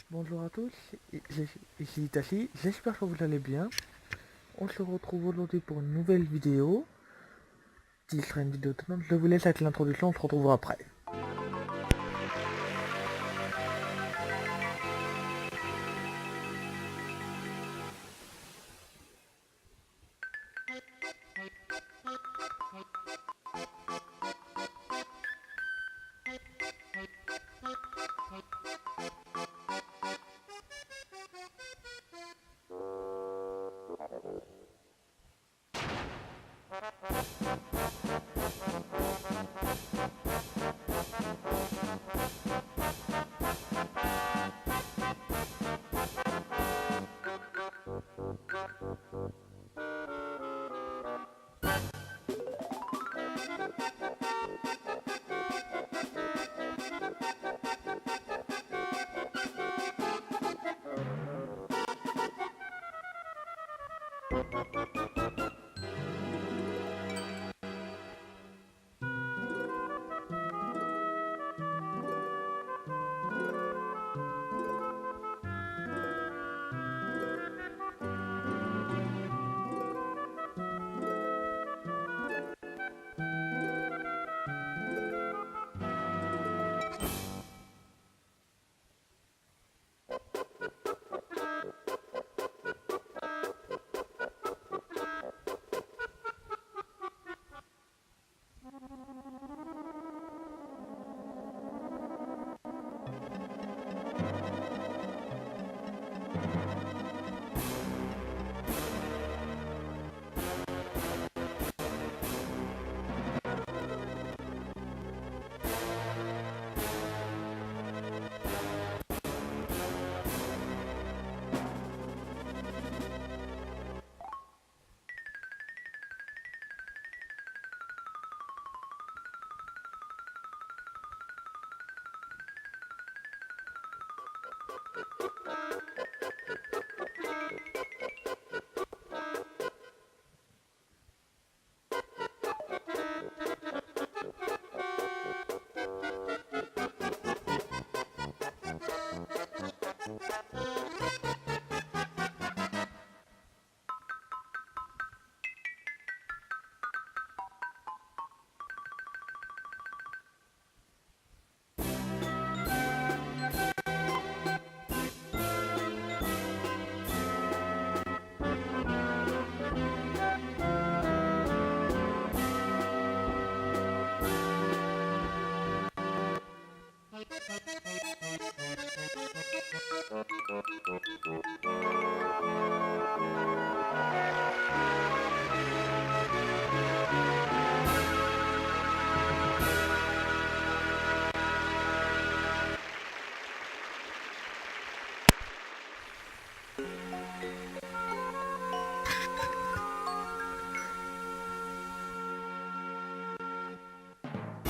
Bonjour à tous, ici Itachi, j'espère que vous allez bien. On se retrouve aujourd'hui pour une nouvelle vidéo, qui sera une vidéo tenante. Je vous laisse avec l'introduction, on se retrouvera après.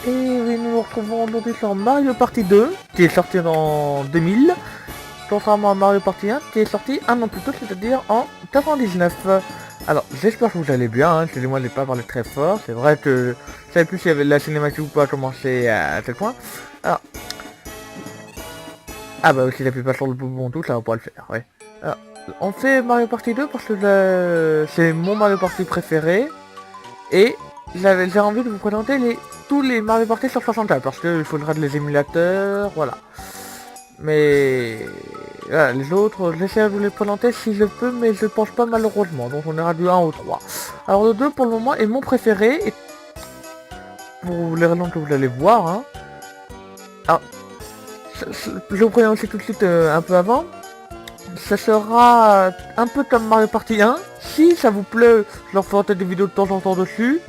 Et oui, nous nous retrouvons aujourd'hui sur Mario Party 2, qui est sorti en 2000, contrairement à Mario Party 1, qui est sorti un an plus tôt, c'est-à-dire en 99. Alors, j'espère que vous allez bien, hein. Excusez-moi de ne pas parler très fort, c'est vrai que je savais plus s'il y avait la cinématique ou pas commencer à tel point. Alors, ah bah si j'appuie pas sur le bouton tout, ça va pas le faire, ouais. Alors, on fait Mario Party 2 parce que c'est mon Mario Party préféré, et j'ai envie de vous présenter tous les Mario Party sur 64 parce qu'il faudra de les émulateurs, voilà. Mais voilà, les autres, j'essaie de vous les présenter si je peux, mais je pense pas malheureusement. Donc on ira du 1 au 3. Alors le 2 pour le moment est mon préféré, et pour les raisons que vous allez voir. Hein. Alors, je vous préviens aussi tout de suite un peu avant. Ça sera un peu comme Mario Party 1. Si ça vous plaît, je leur ferai des vidéos de temps en temps dessus.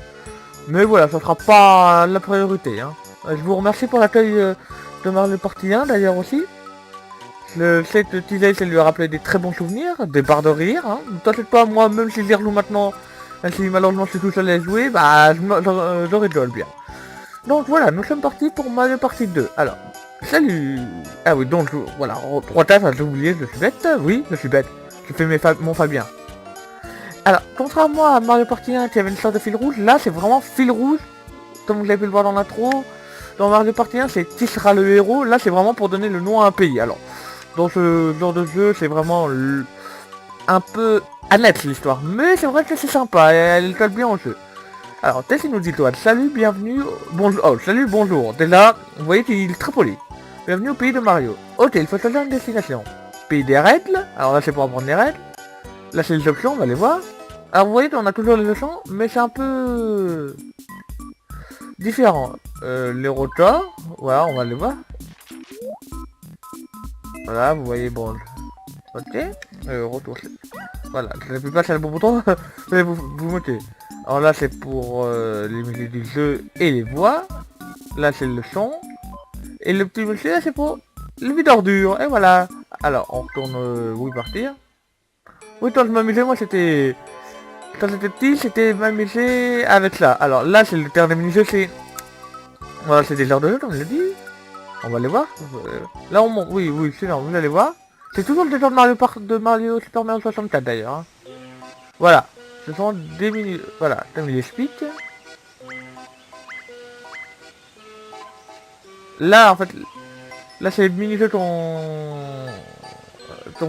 Mais voilà, ça sera pas la priorité. Hein. Je vous remercie pour l'accueil de Mario Party 1 d'ailleurs aussi. Je sais que TJ, ça lui a rappelé des très bons souvenirs, des barres de rire. Hein. Ne t'inquiète pas, moi, même si je les rejoue maintenant, même si malheureusement je suis tout seul à jouer, bah je rigole bien. Donc voilà, nous sommes partis pour Mario Party 2. Alors, salut. Ah oui, donc voilà, 3 tasses, j'ai oublié, je suis bête. Oui, je suis bête. Je fais mon Fabien. Alors, contrairement à Mario Party 1 qui avait une sorte de fil rouge, là c'est vraiment fil rouge, comme vous avez pu le voir dans l'intro. Dans Mario Party 1, c'est qui sera le héros, là c'est vraiment pour donner le nom à un pays. Alors, dans ce genre de jeu, c'est vraiment un peu annexe l'histoire. Mais c'est vrai que c'est sympa, et elle colle bien au jeu. Alors, Tess il nous dit toi, salut, bienvenue, bonjour, oh, salut, bonjour. Déjà, vous voyez qu'il est très poli. Bienvenue au pays de Mario. Ok, il faut choisir une destination. Pays des règles, alors là c'est pour apprendre les règles. Là c'est les options, on va les voir. Alors vous voyez qu'on a toujours les options, mais c'est un peu différent. Les rotors, voilà, on va les voir. Voilà, vous voyez, bon, ok. Retour, voilà, je n'appuie pas sur le bon bouton, mais vous mettez. Alors là c'est pour les musiques du jeu et les voix. Là c'est le son. Et le petit monsieur là c'est pour le vide ordure. Et voilà. Alors on retourne oui partir. Oui quand je m'amusais moi c'était. Quand j'étais petit c'était m'amuser avec ça. Alors là c'est le terme des mini-jeux, c'est. Voilà, c'est des genres de jeux comme je l'ai dit. On va les voir. Là on monte. Oui, oui, c'est non, vous allez voir. C'est toujours le genre de Mario Super Mario 64 d'ailleurs. Hein. Voilà. Ce sont des mini... Voilà, comme il explique. Là, en fait... Là, c'est les mini-jeux qu'on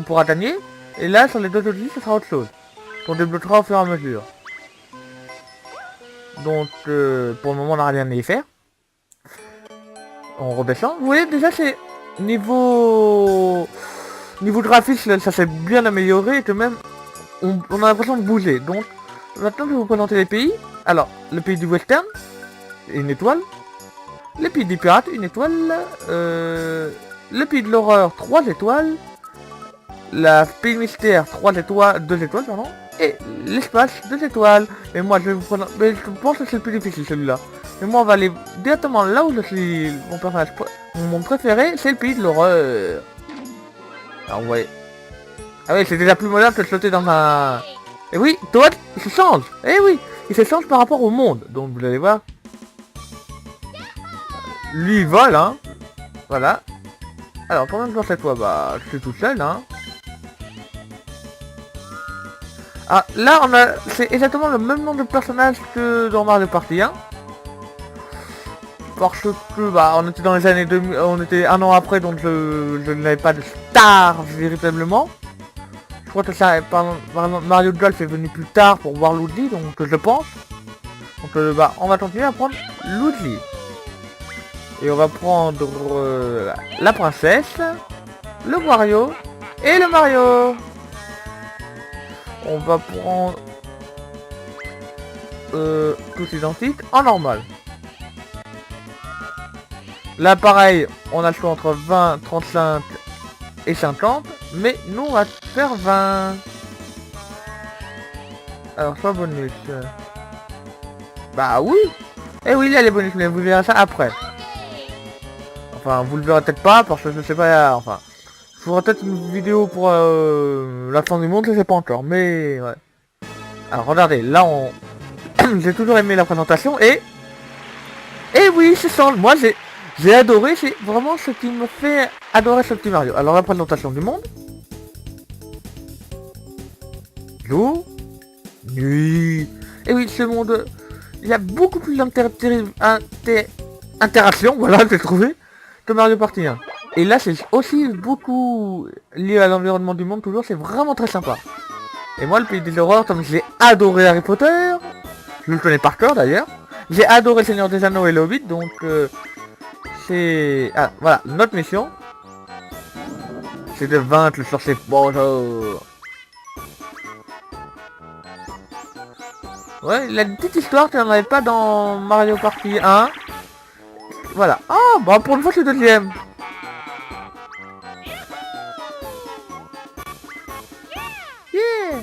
pourra gagner. Et là, sur les deux autres, ce sera autre chose. Qu'on débloquera au fur et à mesure. Donc, pour le moment, on n'a rien à y faire. On redescend. Vous voyez, déjà, c'est... Niveau graphique, ça s'est bien amélioré. Et que même... On a l'impression de bouger. Donc, maintenant, je vais vous présenter les pays. Alors, le pays du western, une étoile. Le pays des pirates, une étoile. Le pays de l'horreur, 3 étoiles. La pays mystère, 3 étoiles, 2 étoiles, pardon. Et l'espace, 2 étoiles. Mais moi, je vais vous prendre... Mais je pense que c'est le plus difficile, celui-là. Mais moi, on va aller directement là où je suis... Mon personnage... Mon préféré, c'est le pays de l'horreur. Alors, vous voyez... Ah oui, c'est déjà plus moderne que de sauter dans un... Et oui, Toad, il se change. Eh oui, il se change par rapport au monde. Donc, vous allez voir. Lui, il vole, hein. Voilà. Alors, pendant que dans cette fois, bah, je suis tout seul, hein. Ah, là, on a... C'est exactement le même nombre de personnages que dans Mario Party 1. Parce que, bah, on était dans les années 2000... On était un an après, donc je n'avais pas de star, véritablement. Je crois que ça, par exemple, Mario Golf est venu plus tard pour voir Luigi, donc je pense. Donc bah, on va continuer à prendre Luigi. Et on va prendre la princesse, le Wario et le Mario. On va prendre tous identiques en normal. Là pareil, on a le choix entre 20, 35 et 50, mais nous on va faire 20. Alors soit bonus. Bah oui. Eh oui, il y a les bonus, mais vous verrez ça après. Enfin, vous le verrez peut-être pas, parce que je sais pas, enfin... Je ferai peut-être une vidéo pour la fin du monde, je sais pas encore, mais... Ouais. Alors regardez, là on... J'ai toujours aimé la présentation, et... Et oui, c'est ça, moi j'ai adoré, c'est vraiment ce qui me fait adorer ce petit Mario. Alors la présentation du monde. Jour. Nuit. Et oui, ce monde... Il y a beaucoup plus d'interaction, voilà, j'ai trouvé, que Mario Party 1. Et là, c'est aussi beaucoup lié à l'environnement du monde, toujours, c'est vraiment très sympa. Et moi, le pays des horreurs, comme j'ai adoré Harry Potter, je le connais par cœur d'ailleurs, j'ai adoré le Seigneur des Anneaux et le Hobbit, donc c'est... Ah, voilà, notre mission, c'est de vaincre le sorcier Bonjour. Ouais, la petite histoire, tu n'en avais pas dans Mario Party 1. Voilà. Ah, bah pour une fois, c'est deuxième. Yeah.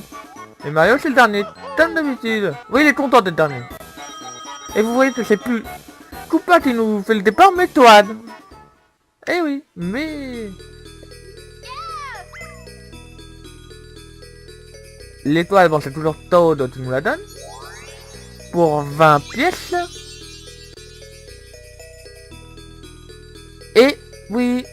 Et Mario, c'est le dernier, comme d'habitude. Oui, il est content d'être dernier. Et vous voyez que c'est plus Koopa qui nous fait le départ, mais Toad. Eh oui, mais... L'étoile, bon, c'est toujours Toad qui nous la donne. Pour 20 pièces. Et oui,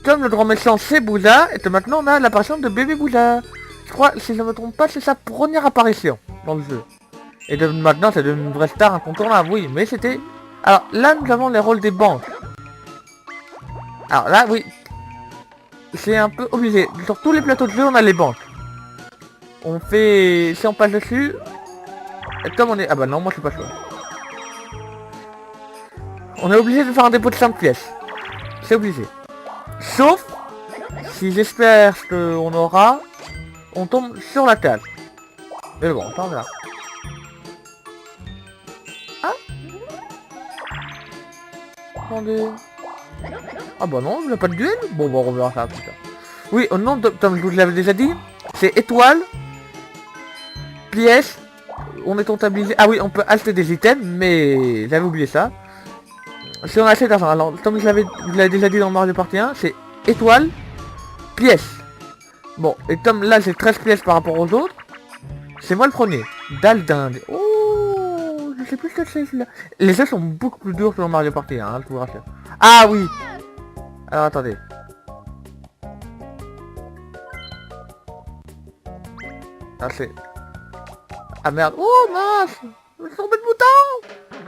comme le grand méchant c'est Boola, et que maintenant on a l'apparition de bébé Boola. Je crois, si je ne me trompe pas, c'est sa première apparition dans le jeu. Et de, maintenant c'est une vraie star incontournable, oui, mais c'était... Alors là nous avons les rôles des banques. Alors là, oui. c'est un peu obligé. Sur tous les plateaux de jeu, on a les banques. On fait... Si on passe dessus... Comme on est... Ah bah non, moi je suis pas chaud. On est obligé de faire un dépôt de 5 pièces. C'est obligé. Sauf... Si j'espère qu'on aura... On tombe sur la case. Mais bon, attends là. Ah. Attendez. Ah bah non, il n'y a pas de duel. Bon, on verra ça plus tard. Oui, au nom de... Comme je vous l'avais déjà dit, c'est étoile, pièce, on est comptabilisé... Ah oui, on peut acheter des items, mais j'avais oublié ça. Si on achète d'argent, alors comme je l'avais déjà dit dans Mario Party 1, c'est étoile, pièce. Bon, et comme là j'ai 13 pièces par rapport aux autres, c'est moi le premier. Dalle d'Inde. Oh, je sais plus ce que c'est celui-là. Les jeux sont beaucoup plus durs que dans Mario Party 1, je vous rassure. Ah oui. Alors attendez. Ah c'est... Ah merde. Oh mince. Je suis tombé de bouton.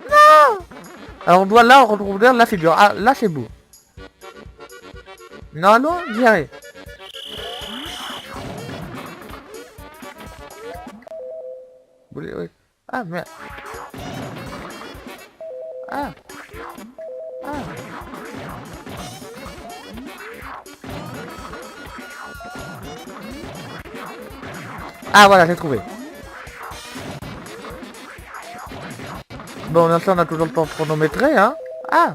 Non. Alors on doit là retrouver la figure. Ah là c'est beau. Non non, j'y arrive. Oui. Ah merde. Ah. Ah. Ah voilà, j'ai trouvé. Bon, l'instant on a toujours le temps chronométré, hein. Ah.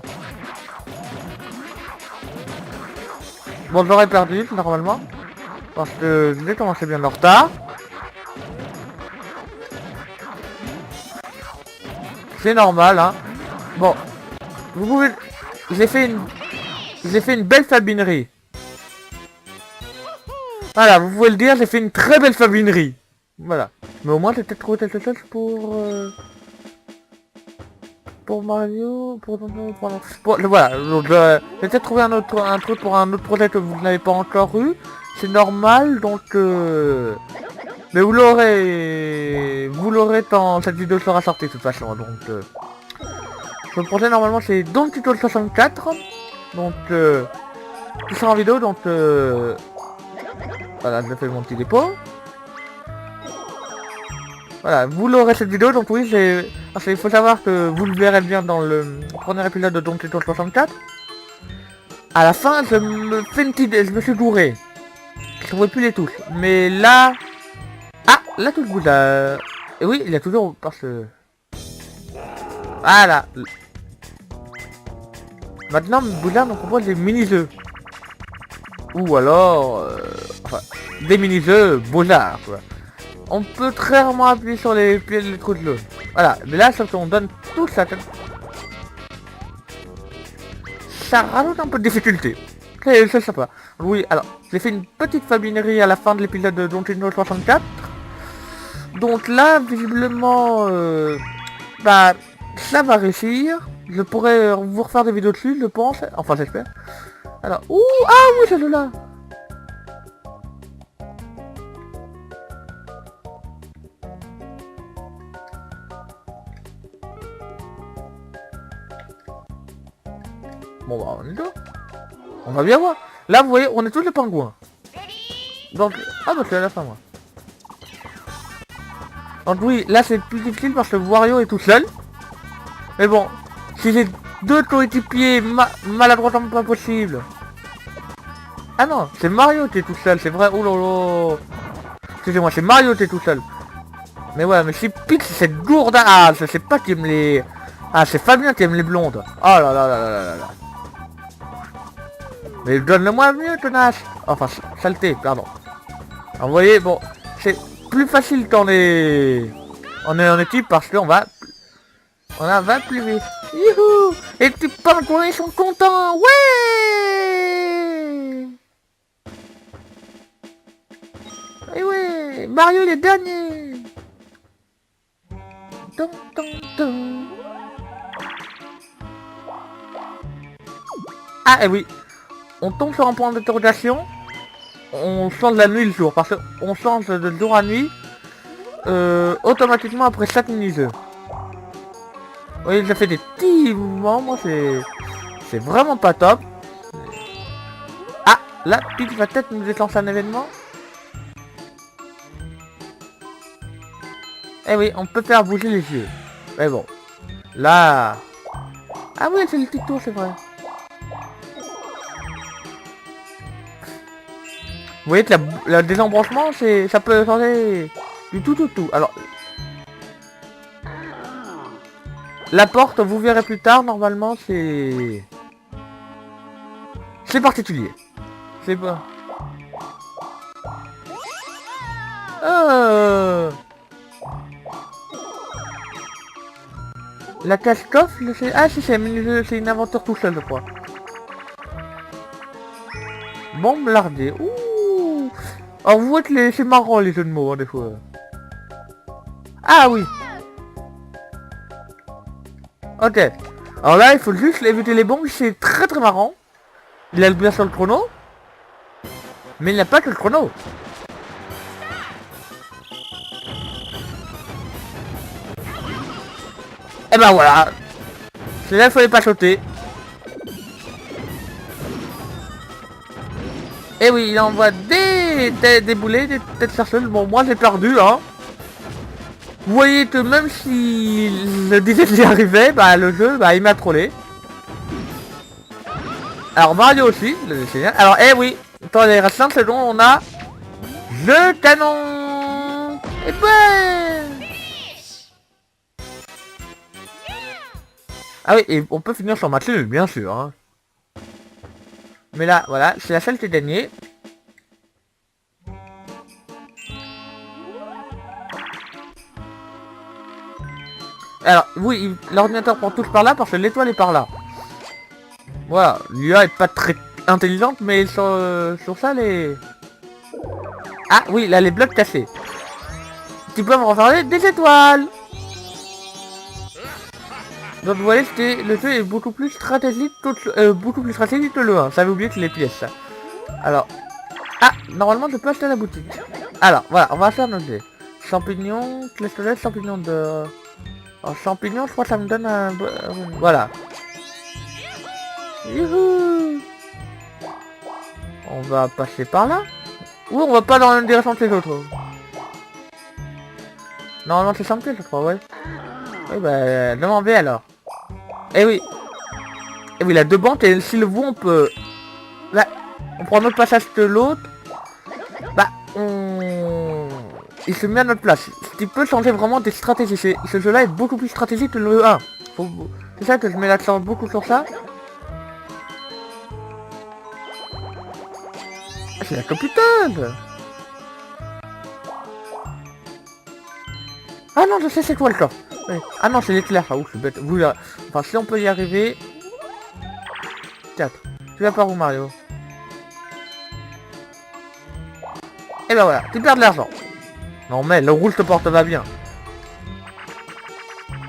Bon, j'aurais perdu, normalement. Parce que j'ai commencé bien en retard. C'est normal, hein. Bon. Vous pouvez... J'ai fait une belle fabinerie. Voilà, vous pouvez le dire, j'ai fait une très belle fabinerie. Voilà. Mais au moins j'ai peut-être trouvé quelque chose pour Mario, voilà, donc j'ai peut-être trouvé un truc pour un autre projet que vous n'avez pas encore eu. C'est normal, donc mais vous l'aurez quand cette vidéo sera sortie de toute façon. Donc le projet normalement c'est Donkey Kong 64. Donc tout sera en vidéo, donc voilà, je fais mon petit dépôt. Voilà, vous l'aurez cette vidéo, donc oui, parce qu'il faut savoir que vous le verrez bien dans le premier épisode de Donkey Kong 64. À la fin, je me suis gouré. Je trouvais plus les touches. Mais là... Ah, la touche Bouddha. Et oui, il y a toujours... Parce que... Voilà. Maintenant, Bouddha nous propose des mini-jeux. Ou alors... Enfin, des mini-jeux Beaux-Arts, quoi. On peut très rarement appuyer sur les trous de l'eau. Voilà, mais là, sauf qu'on donne tout ça. Ça rajoute un peu de difficulté. C'est sympa. Oui, alors, j'ai fait une petite fabinerie à la fin de l'épisode de Donkey Kong 64. Donc là, visiblement, bah, ça va réussir. Je pourrais vous refaire des vidéos dessus, je pense. Enfin, j'espère. Alors, ouh, ah oui, celui-là. Bon bah on est deux. On va bien voir. Là vous voyez on est tous les pingouins. Donc... Ah bah c'est à la fin moi. Donc oui là c'est plus difficile parce que Wario est tout seul. Mais bon. Si j'ai deux coéquipiers maladroitement pas possible. Ah non c'est Mario qui est tout seul c'est vrai. Oh là là. Excusez-moi c'est Mario qui est tout seul. Mais ouais mais si Peach c'est cette gourde. Ah je sais pas qui aime les... Ah c'est Fabien qui aime les blondes. Oh là là là là là là. Mais donne-le-moi mieux, tenace. Enfin, saleté, pardon. Alors, vous voyez, bon, c'est plus facile quand on est en équipe parce qu'on va plus vite. Youhou. Et les petits pingouins sont contents. Ouais. Et ouais, Mario il est dernier. Dun, dun, dun. Ah, et oui. On tombe sur un point d'interrogation, on change la nuit le jour, parce qu'on change de jour à nuit automatiquement après chaque mini-jeu. Oui, ça fait des petits mouvements, moi c'est vraiment pas top. Ah, Là, Peach va peut-être nous déclencher un événement. Eh oui, on peut faire bouger les yeux. Mais bon. Là... Ah oui, c'est le petit tour, c'est vrai. Vous voyez que le désembranchement, ça peut changer du tout. Alors... La porte, vous verrez plus tard, normalement, c'est... C'est particulier. C'est pas... La cache-coffre, ah si, c'est une aventure tout seul, je crois. Bombe lardée. Ouh. Alors vous voyez que c'est marrant les jeux de mots, hein, des fois. Ah oui. Ok. Alors là, il faut juste éviter les bombes, c'est très marrant. Il a bien sur le chrono. Mais il n'a pas que le chrono. Et ben voilà. C'est là, il fallait pas sauter. Et oui, il envoie des boulets, des têtes chercheuses. Bon, moi j'ai perdu, hein. Vous voyez que même si le disais que j'y arrivais, bah le jeu, bah il m'a trollé. Alors Mario aussi, c'est génial. Alors, eh oui, dans les restantes secondes, on a le canon. Et ben. Ah oui, et on peut finir sur match nul, bien sûr. Hein. Mais là, voilà, c'est la seule qui est gagnée. Alors, oui, l'ordinateur prend tous par là parce que l'étoile est par là. Voilà, l'IA est pas très intelligente, mais sur ça, les... Ah oui, là, les blocs cassés. Tu peux me refaire des étoiles. Donc vous voyez, le jeu est beaucoup plus stratégique que le 1. Ça avait oublié que les pièces. Alors... Ah, normalement, je peux acheter à la boutique. Alors, voilà, on va faire nos dés. Champignons, clé champignons de... Alors, champignons, je crois que ça me donne un... Voilà. Youhou. On va passer par là. Ou on va pas dans la même direction que les autres. Normalement c'est simple, je crois, ouais. Oui, bah, demandez alors. Eh oui. Eh oui, il a deux banques et si le vous on peut... Là, on prend notre passage que l'autre. Bah, il se met à notre place. Ce qui peut changer vraiment des stratégies. Ce jeu-là est beaucoup plus stratégique que le 1. C'est ça que je mets l'accent beaucoup sur ça. C'est la capitaine. Ah non, je sais c'est quoi le corps. Ouais. Ah non, c'est l'éclair. Ah ouf, je suis bête. Vous, là... Enfin, si on peut y arriver... 4. Tu vas par où, Mario? Et ben voilà, tu perds de l'argent. Non mais, le rouge te porte va bien.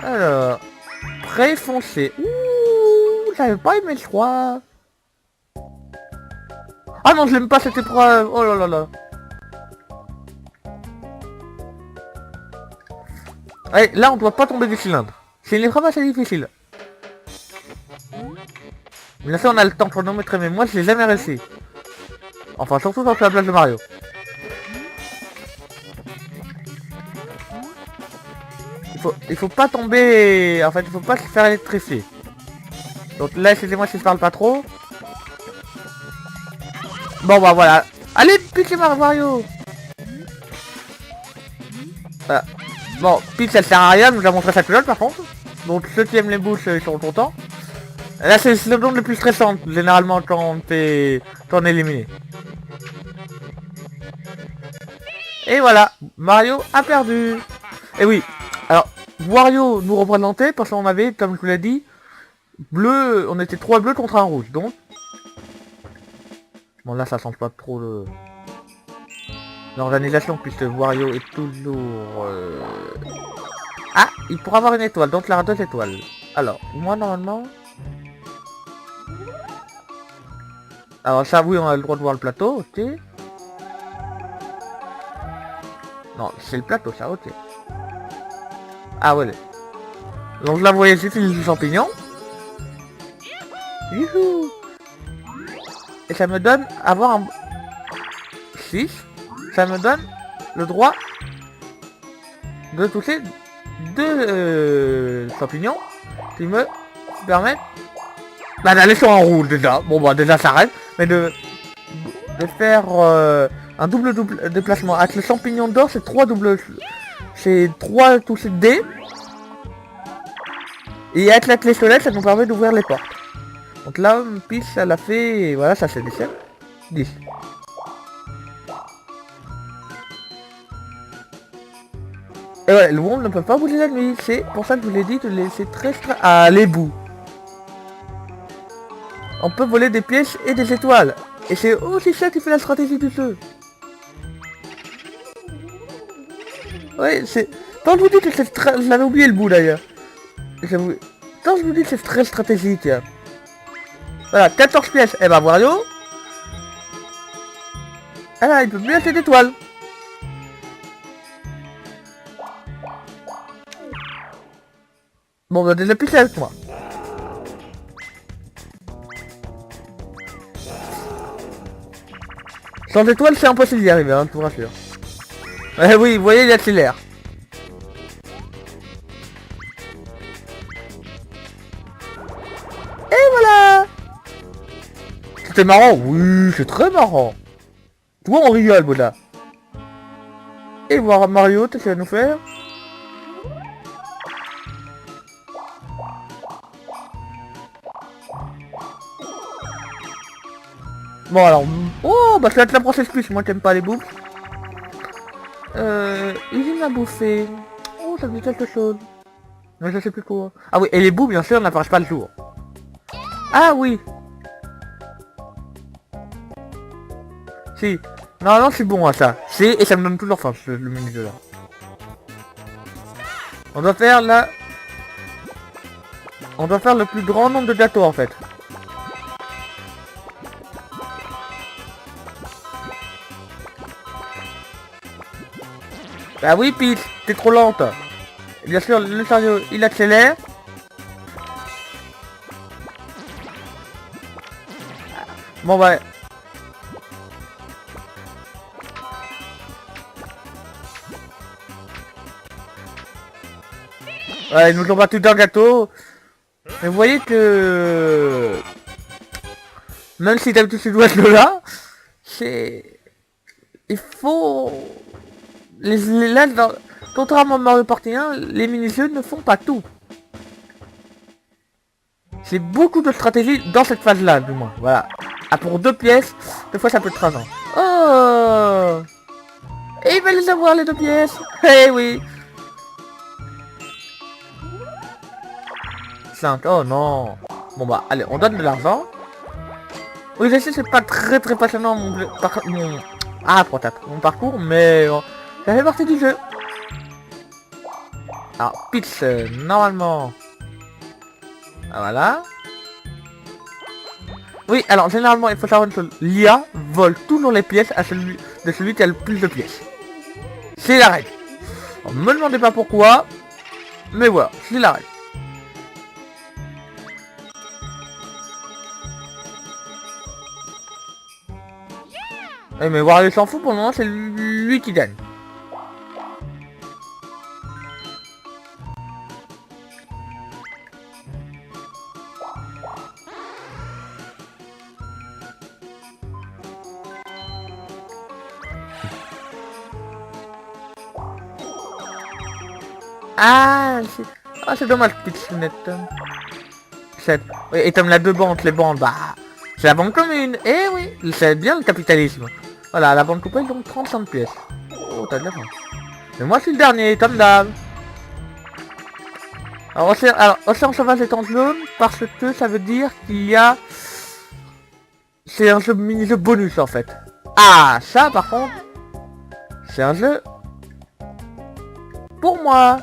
Alors... Pré foncé. Ouh, j'avais pas aimé le 3. Ah non, je l'aime pas cette épreuve. Oh là là là. Ouais, là on doit pas tomber du cylindre. C'est une épreuve assez difficile. Bien sûr on a le temps chronométré, mais moi je l'ai jamais réussi. Enfin surtout quand c'est la place de Mario. Il faut pas tomber... En fait il faut pas se faire électrifier. Donc là excusez-moi si je parle pas trop. Bon bah voilà. Allez piquez Mario. Voilà. Bon, Peach elle sert à rien, nous a montré sa culotte par contre. Donc ceux qui aiment les bouches ils sont contents. Là c'est le seconde le plus stressant généralement quand on est éliminé. Et voilà, Mario a perdu. Et oui, alors Wario nous représentait parce qu'on avait, comme je vous l'ai dit, bleu, on était 3 bleus contre un rouge, donc... Bon là ça change pas trop l'organisation puisque Wario est toujours... Ah, il pourra avoir une étoile, donc là 2 étoiles. Alors, moi normalement... Alors ça oui on a le droit de voir le plateau, ok. Non, c'est le plateau ça, ok. Ah ouais. Donc là vous voyez j'utilise du champignon. Youhou. et ça me donne avoir un 6. Ça me donne le droit de toucher 2 champignons qui me permettent d'aller sur un roule déjà. Bon bah déjà ça reste, mais de faire un double déplacement. Avec le champignon d'or, c'est 3 touches D. Et avec la clé soleil, ça nous permet d'ouvrir les portes. Donc là, Peach, ça l'a fait, et voilà, ça c'est 17. 10. Et ouais, le monde ne peut pas bouger la nuit. C'est pour ça que je vous l'ai dit de laisser très... Ah, les bouts. On peut voler des pièces et des étoiles. Et c'est aussi ça qui fait la stratégie du jeu. Ouais, c'est... Quand je vous dis que c'est... J'avais oublié le bout d'ailleurs. Quand je vous dis que c'est très stratégique. Voilà, 14 pièces. Et bah Wario. Ah là, il peut plus acheter d'étoiles. Bon, bah déjà plus avec moi. Sans étoiles, c'est impossible d'y arriver, hein, je vous rassure. Eh oui, vous voyez, il accélère. Et voilà. C'était marrant, oui, c'est très marrant. Tu vois, on rigole, voilà. Et voir Mario, qu'est-ce qu'il va nous faire? Bon alors, oh bah ça va être la process plus, moi t'aimes pas les boucles. Usine à bouffer. Oh ça me dit quelque chose. Mais je sais plus quoi. Ah oui, et les bouts bien sûr n'apparaissent pas le jour. Ah oui. Si. Non non c'est bon à ça. C'est et ça me donne toujours faim le mini-jeu là. On doit faire là. On doit faire le plus grand nombre de gâteaux en fait. Bah oui Peach, t'es trop lente. Et bien sûr le chariot il accélère. Bon bah. Ouais, ils nous ont battu d'un gâteau. Mais vous voyez que... Même si d'habitude tu dois être là, c'est... Il faut... Là, contrairement à Mario Party 1, les mini-jeux ne font pas tout. C'est beaucoup de stratégie dans cette phase-là, du moins. Voilà. Ah, pour 2 pièces, des fois ça peut être 13 ans. Oh. Et il va les avoir, les 2 pièces. Eh oui. 5. Oh non. Bon bah, allez, on donne de l'argent. Oui, je sais, c'est pas très passionnant mon parcours, mais ça fait partie du jeu. Alors, Peach, normalement... Ah, voilà. Oui, alors, généralement, il faut savoir une chose. L'IA vole toujours les pièces à celui qui a le plus de pièces. C'est la règle. Alors, me demandez pas pourquoi, mais voilà, c'est la règle. Eh, mais Wario s'en fout, pour le moment, c'est lui qui gagne. Ah, c'est dommage, Pitchinette. Et comme la 2 banques, les bandes, bah... C'est la banque commune. Eh oui, c'est bien le capitalisme. Voilà, la banque coupée, donc 35 pièces. Oh, t'as de la chance. Mais moi, je suis le dernier, comme d'hab. Alors, Océan Sauvage est en jaune, parce que ça veut dire qu'il y a... C'est un jeu mini-jeu bonus, en fait. Ah, ça, par contre... C'est un jeu... Pour moi.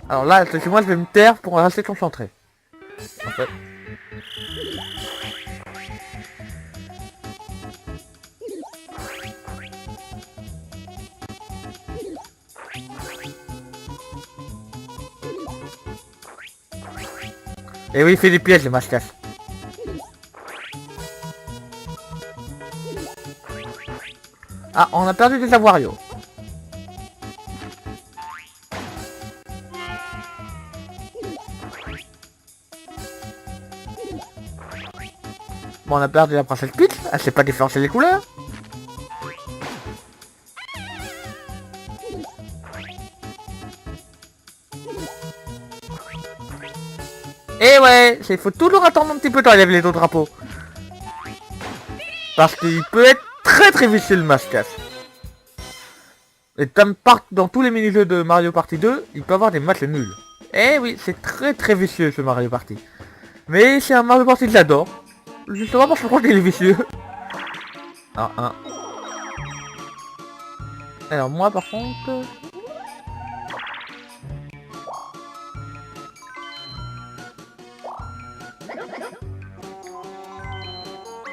Alors là, c'est moi, je vais me taire pour rester concentré. En fait. Et oui, il fait des pièges, les mascas. Ah, on a perdu des Wario. Bon, on a perdu la princesse Peach. Elle sait pas différencier les couleurs. Et ouais, il faut toujours attendre un petit peu quand il lève les deux drapeaux. Parce qu'il peut être très vicieux le masque. Et comme dans tous les mini-jeux de Mario Party 2, il peut avoir des matchs nuls. Eh oui, c'est très vicieux ce Mario Party. Mais c'est un Mario Party que j'adore. Justement parce que je crois qu'il est vicieux. Ah, un. Alors moi par contre...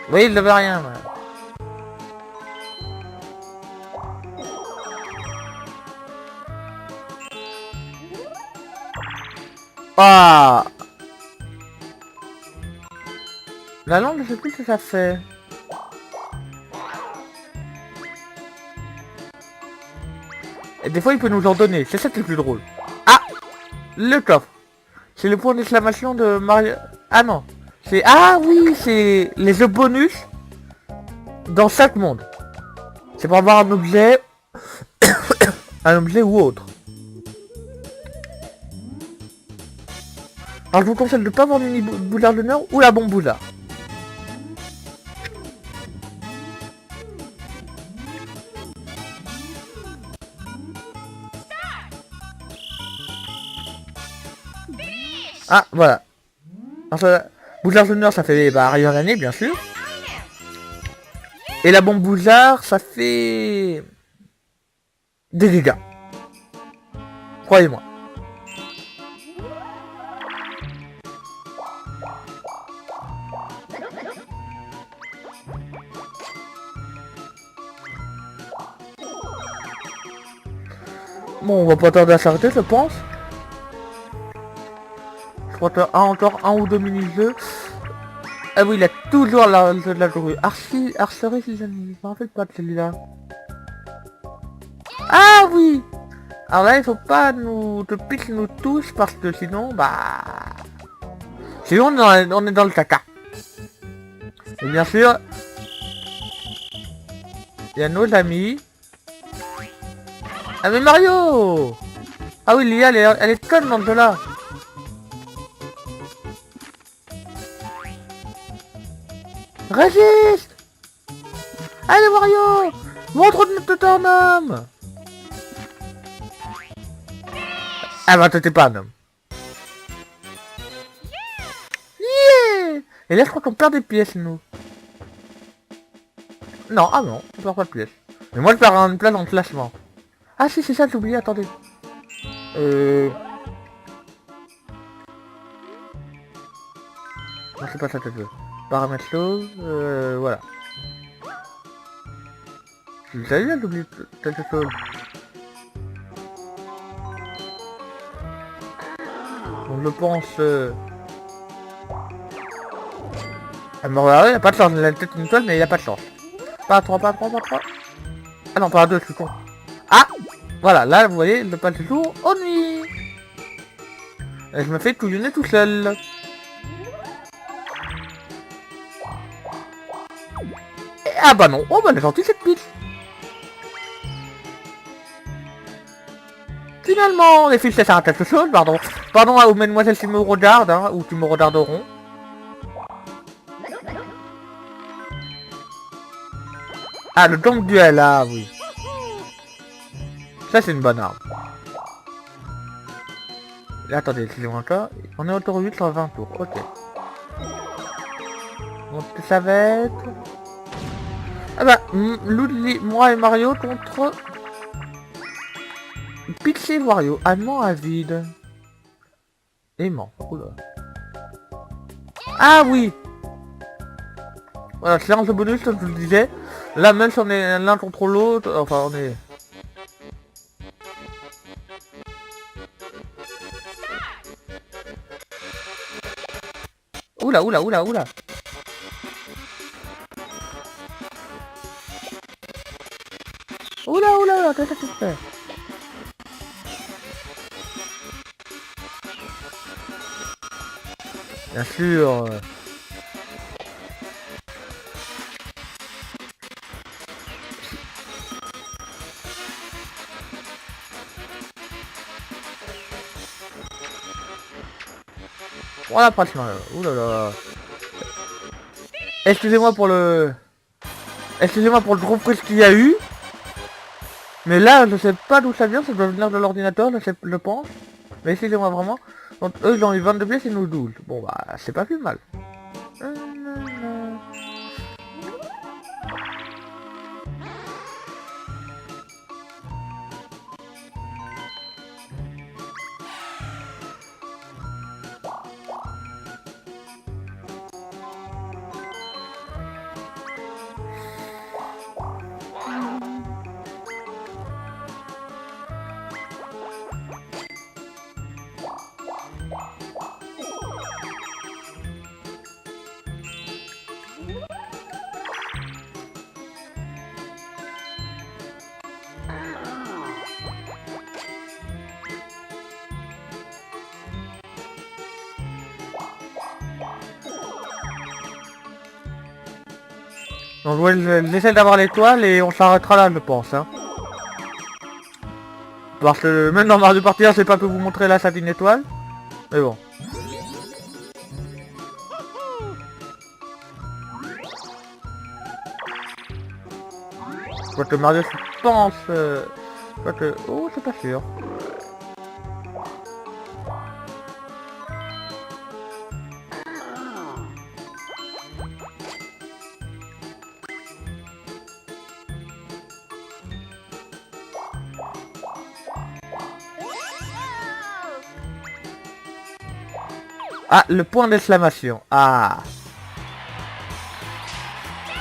Oui, il n'avait rien. Ouais. Ah, la langue, je sais plus ce que ça fait. Et des fois, il peut nous en donner. C'est ça qui est le plus drôle. Ah, le coffre. C'est le point d'exclamation de Mario... Ah non. C'est... Ah oui, c'est les jeux bonus dans chaque monde. C'est pour avoir un objet... un objet ou autre. Alors je vous conseille de ne pas avoir mini boulard d'honneur ou la bombe boulard. Ah voilà. Alors, boulard d'honneur ça fait rayure l'année bien sûr. Et la bombe boulard ça fait des dégâts. Croyez-moi. Bon, on va pas tarder à s'arrêter, je pense. Je crois qu'il y a encore un ou deux mini-jeux. Ah oui, il a toujours la grue. Archerie, je me rappelle pas de celui-là. Ah oui. Alors là, il faut pas nous piquer nous tous parce que sinon, sinon on est dans le caca. Et bien sûr, il y a nos amis. Ah mais Mario. Ah oui, Lia, elle est conne dans ce jeu-là. Résiste. Allez Mario, montre-nous que t'es un homme. Ah bah t'étais pas un homme. Yeah. Et là je crois qu'on perd des pièces nous. Non, ah non, on perd pas de pièces. Mais moi je perds une place dans le classement. Ah si c'est ça, j'ai oublié, attendez. Non c'est pas ça que je veux. Paramètres choses, voilà. Vous savez, j'ai oublié quelque chose. Donc je pense... Elle me regarde, il a pas de chance, il a peut-être une étoile mais il a pas de chance. Pas 3, pas 3, pas 3. Ah non, pas 2, je suis con. Ah. Voilà, là vous voyez, le pas du jour, au nuit. Et je me fais couillonner tout seul. Et, ah bah non, oh bah elle est gentille cette bitch. Finalement, les filles, ça sert à quelque chose, pardon. Pardon aux mesdemoiselles qui me regardent, hein, ou qui me regarderont. Ah, le tombe duel, ah oui. Ça, c'est une bonne arme. Là, attendez, excusez-moi encore. On est autour de 8 sur 20 tours, ok. Donc, ça va être... Ah bah, moi et Mario contre... Peach et Wario, allemand à vide. Aimant, oula. Ah oui. Voilà, séance de bonus, comme je vous le disais. Là, même si on est l'un contre l'autre, enfin, on est... Oula, oula, oula, oula. Oula, oula, qu'est-ce que tu fais? Bien sûr. Voilà, pratiquement. Oula là. Excusez-moi pour le... Excusez-moi pour le gros frise qu'il y a eu. Mais là, je sais pas d'où ça vient, ça doit venir de l'ordinateur, je pense. Mais excusez-moi vraiment. Donc eux, ils ont eu 22 pièces et nous 12. Bon bah, c'est pas plus mal. Donc ouais, j'essaie d'avoir l'étoile et on s'arrêtera là, je pense. Hein. Parce que même dans Mario Party 1, j'ai pas pu vous montrer la satine étoile. Mais bon. Quoique Mario, je pense... Quoique... Oh, c'est pas sûr. Ah, le point d'exclamation. Ah.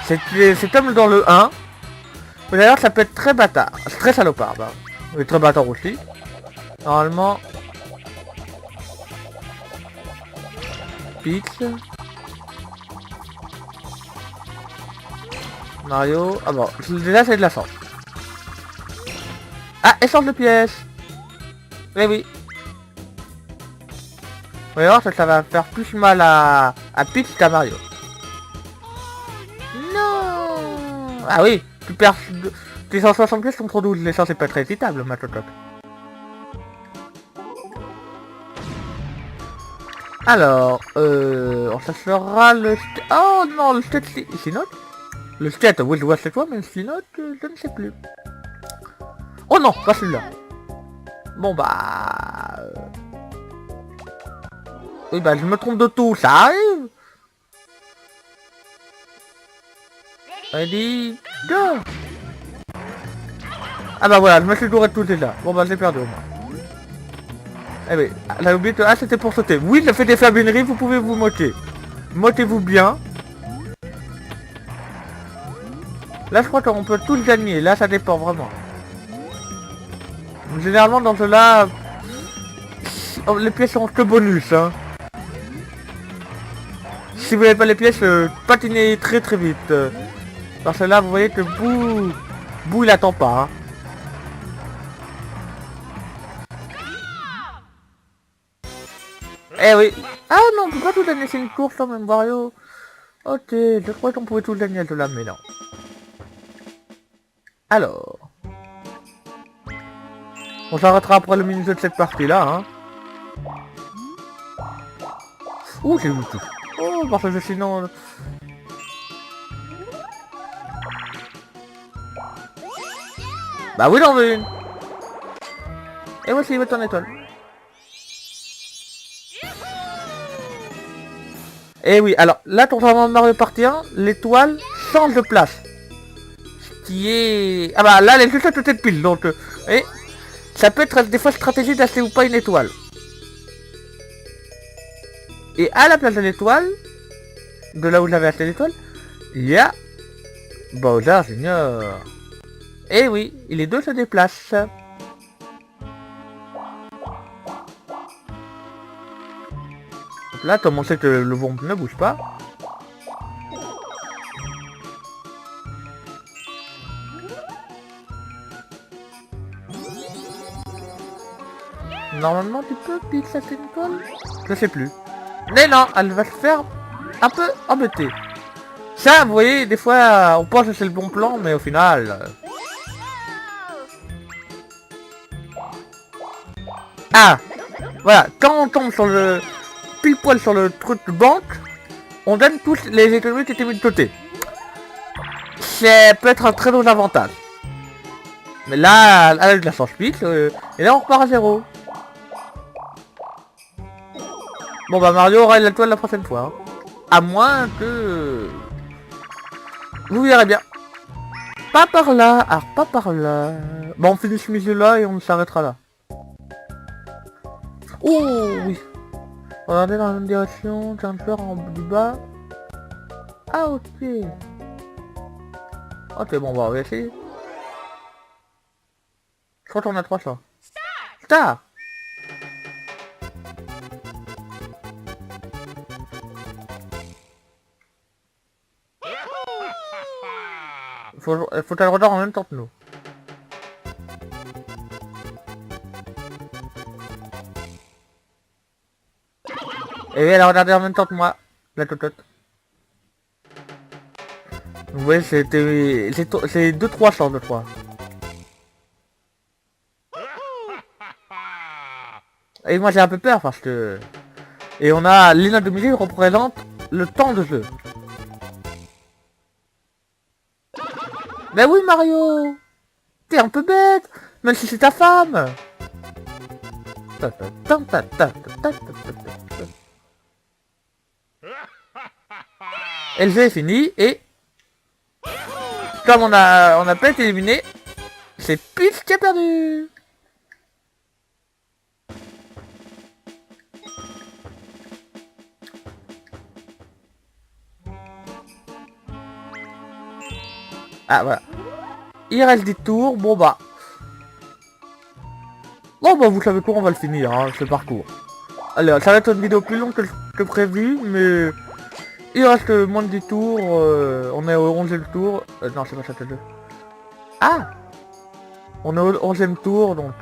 C'est comme dans le 1. Mais d'ailleurs, ça peut être très bâtard. Très salopard. Bah. Mais très bâtard aussi. Normalement... Peach. Mario... Ah bon, déjà c'est de la chance. Ah, échange de pièces. Eh oui. Vous allez voir, ça va faire plus mal à Peach qu'à Mario. Non. Ah oui, tu perds... Tes 160 pièces contre 12, les chances c'est pas très équitable, ma totoc. Alors, on cherchera le... Oh non, le skate... Slinote. Le skate, oui je vois c'est toi, mais le slinote, je ne sais plus. Oh non, pas celui-là. Bon bah... Oui bah je me trompe de tout, ça arrive. Ready, go. Ah bah voilà, je me suis touré tout déjà. Bon bah j'ai perdu au moins. Eh oui, j'avais oublié que... Ah c'était pour sauter. Oui, le fait des fabineries, vous pouvez vous moquer. Moquez-vous bien. Là je crois qu'on peut tous gagner, là ça dépend vraiment. Généralement dans ceux-là... Les pièces sont que bonus hein. Si vous n'avez pas les pièces, patinez très très vite. Parce que là vous voyez que Bou il attend pas hein. Eh oui. Ah non, on peut pas tout gagner, c'est une course quand même, Wario. Ok, je crois qu'on pouvait tout gagner de là, mais non. Alors. On s'arrêtera après le mini-jeu de cette partie-là, hein. Ouh, j'ai eu tout. Oh, parce que sinon... Bah oui, j'en veux une. Et voici, il va ton étoile. Et oui, alors là, contrairement à Mario Party 1, l'étoile change de place. Ce qui est... Ah bah là, elle est juste à côté de pile, donc... Et ça peut être des fois stratégie d'acheter ou pas une étoile. Et à la place de l'étoile, de là où j'avais acheté l'étoile, il y a... Bowser Junior. Et oui, les deux se déplacent. Donc là, comme on sait que le bombe ne bouge pas. Normalement, tu peux piquer cette étoile. Je sais plus. Mais non, elle va se faire un peu embêter. Ça, vous voyez, des fois, on pense que c'est le bon plan, mais au final... Ah, voilà, quand on tombe sur le... pile poil sur le truc de banque, on donne tous les économies qui étaient mis de côté. Ça peut être un très bon avantage. Mais là, elle a de la chance vite, et là on repart à zéro. Bon bah Mario aura la toile la prochaine fois. Hein. À moins que... Vous verrez bien. Pas par là, alors pas par là. Bon on finit ce milieu là et on s'arrêtera là. Oh oui. Regardez dans la même direction, Jumper en bas du bas. Ah ok. Ok bon bah on va essayer. Je crois qu'on a 300. Star. Faut qu'elle regarde en même temps que nous. Et elle a regardé en même temps que moi. La totote. Ouais, c'était... C'est 2-3 chances de 3. Et moi j'ai un peu peur parce que... Et on a... Les notes de musique représentent le temps de jeu. Mais oui Mario. T'es un peu bête. Même si c'est ta femme. Et le jeu est fini et... Comme on a pas été éliminé, c'est Peach qui a perdu. Ah voilà. Il reste des tours, bon bah. Bon bah vous savez quoi, on va le finir, hein, ce parcours. Allez, ça va être une vidéo plus longue que prévu, mais... Il reste moins de 10 tours, on est au 11e tour. Non, c'est pas ça que je... Ah. On est au 11e tour, donc...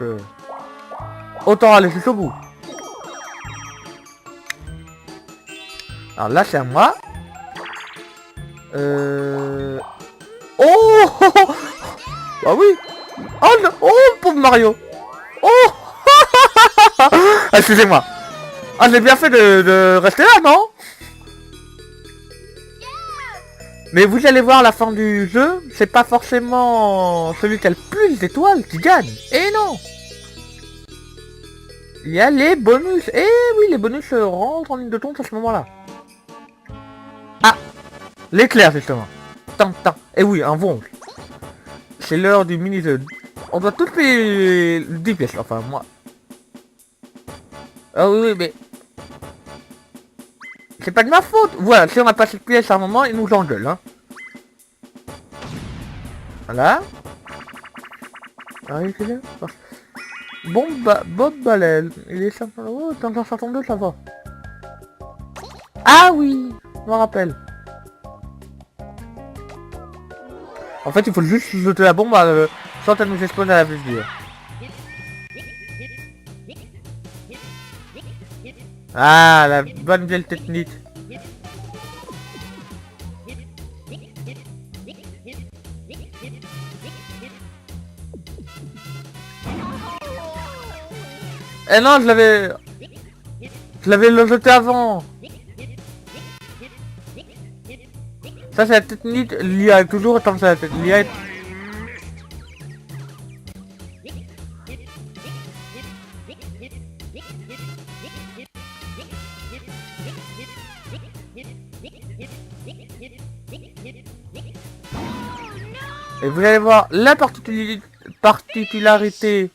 Autant aller jusqu'au bout. Alors là, c'est à moi. Oh. Bah oui. Oh non. Oh, pauvre Mario. Oh. Excusez-moi. Ah, j'ai bien fait de rester là, non? Mais vous allez voir la fin du jeu, c'est pas forcément celui qui a le plus d'étoiles qui gagne. Et non. Il y a les bonus. Et oui, les bonus rentrent en ligne de compte à ce moment-là. Ah, l'éclair justement. Tant. Et oui, un vongle. C'est l'heure du mini-jeu. On doit tous les 10 pièces, enfin moi. Ah oui, mais... C'est pas de ma faute. Voilà, si on a pas cette pièce à un moment, il nous engueule, hein. Voilà. Ah oui, c'est bien. Bon, bah, Bob Balel. Il est 500 euros, 562, ça va. Ah oui, je me rappelle. En fait, il faut juste jeter la bombe sans qu'elle nous explose à la figure. Ah, la bonne vieille technique. Eh non, je l'avais le jeté avant. Ça c'est la technique, l'IA toujours comme ça, l'IA est... Et vous allez voir la particularité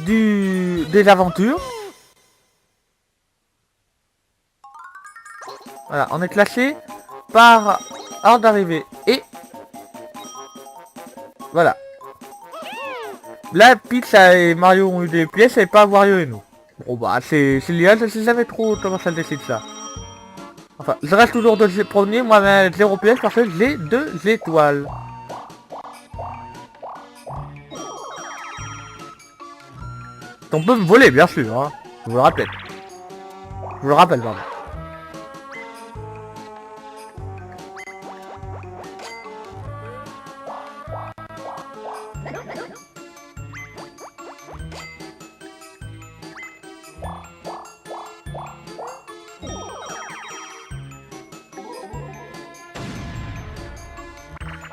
des aventures. Voilà, on est classé par ordre d'arrivée. Et voilà. Là, Peach et Mario ont eu des pièces et pas Wario et nous. Bon bah c'est l'IA, je sais jamais trop comment ça décide ça. Enfin, je reste toujours de premier, moi avec 0 pièces parce que j'ai 2 étoiles. On peut me voler, bien sûr, hein. Je vous le rappelle. Je vous le rappelle, pardon.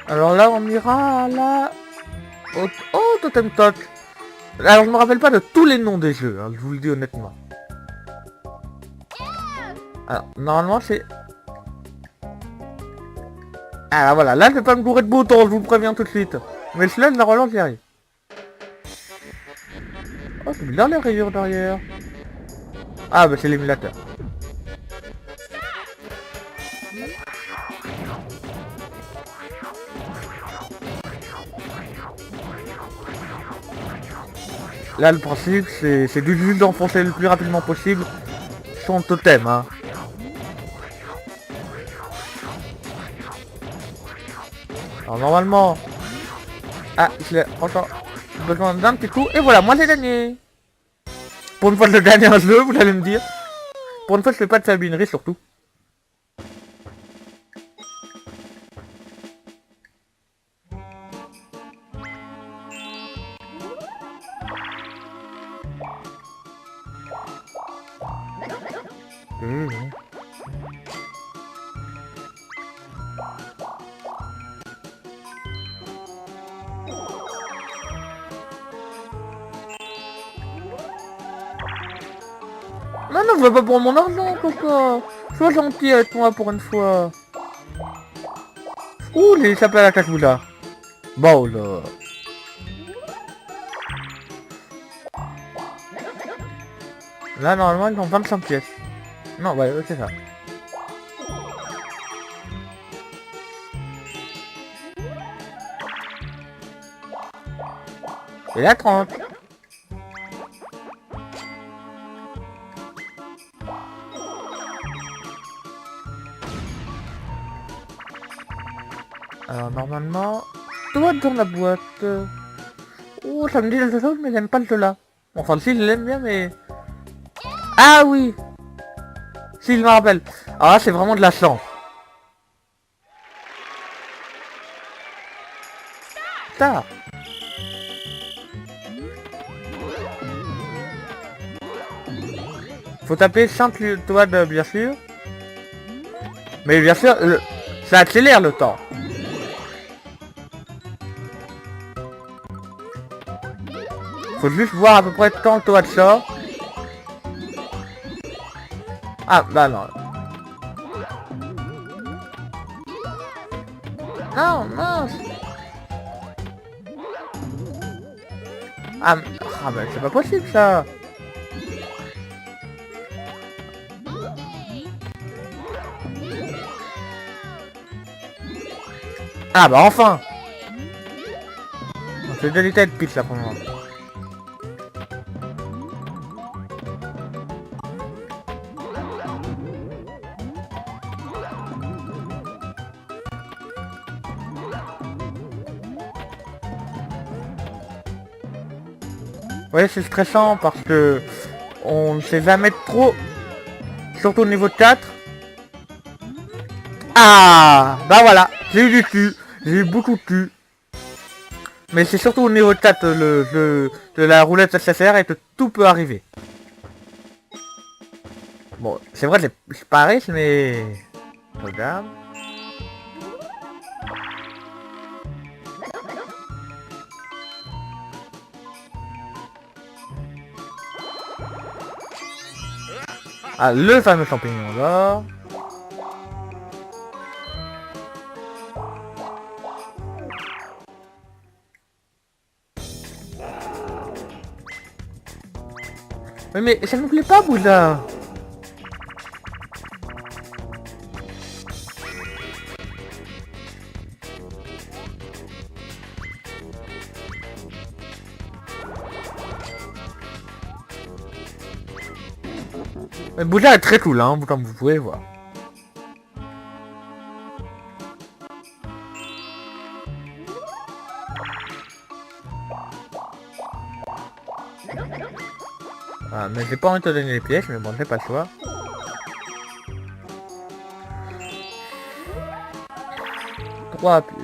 Alors là, on ira là... Oh, Totem Tot. Alors, je me rappelle pas de tous les noms des jeux, hein, je vous le dis honnêtement. Alors, normalement, c'est... Alors voilà, là, je vais pas me bourrer de boutons, je vous le préviens tout de suite. Mais celui-là, normalement, j'y arrive. Oh, c'est bizarre les rayures derrière. Ah, bah c'est l'émulateur. Là, le principe, c'est juste d'enfoncer le plus rapidement possible son totem, hein. Alors, normalement... Ah, j'ai encore besoin d'un petit coup. Et voilà, moi j'ai gagné. Pour une fois que je gagne un jeu, vous allez me dire. Pour une fois, je fais pas de sabinerie, surtout. Non, non, je veux pas pour mon argent, Coco. Sois gentil avec moi pour une fois. Ouh, il s'appelle à la cache-boula. Bon, là. Là, normalement, ils ont 25 pièces. Non, ouais, c'est ça. Et là, 30. Alors, normalement... Toi, dans la boîte... Oh, ça me dit quelque chose, mais j'aime pas le jeu-là. Enfin, si, je l'aime bien, mais... Ah oui. Si, je me rappelle. Ah, c'est vraiment de la chance. Ça. Faut taper sans toi de bien sûr. Mais bien sûr, ça accélère le temps. Faut juste voir à peu près quand le toit sort. Ah, bah non. Non, mince. Ah, bah c'est pas possible ça. Ah bah enfin. C'est de l'état de pitch là pour le moment. Ouais, c'est stressant parce que on ne sait jamais trop, surtout au niveau 4. Ah, bah voilà, j'ai eu du cul, j'ai eu beaucoup de cul. Mais c'est surtout au niveau 4 le jeu de la roulette SFR et que tout peut arriver. Bon, c'est vrai, c'est pas riche, mais... Regarde. Ah, le fameux champignon d'or. Mais ça ne me plaît pas, Bouddha. Mais Bouddha est très cool, hein, comme vous pouvez voir. Ah, mais j'ai pas envie de te donner les pièges, mais bon, j'ai pas le choix. Trois pièges.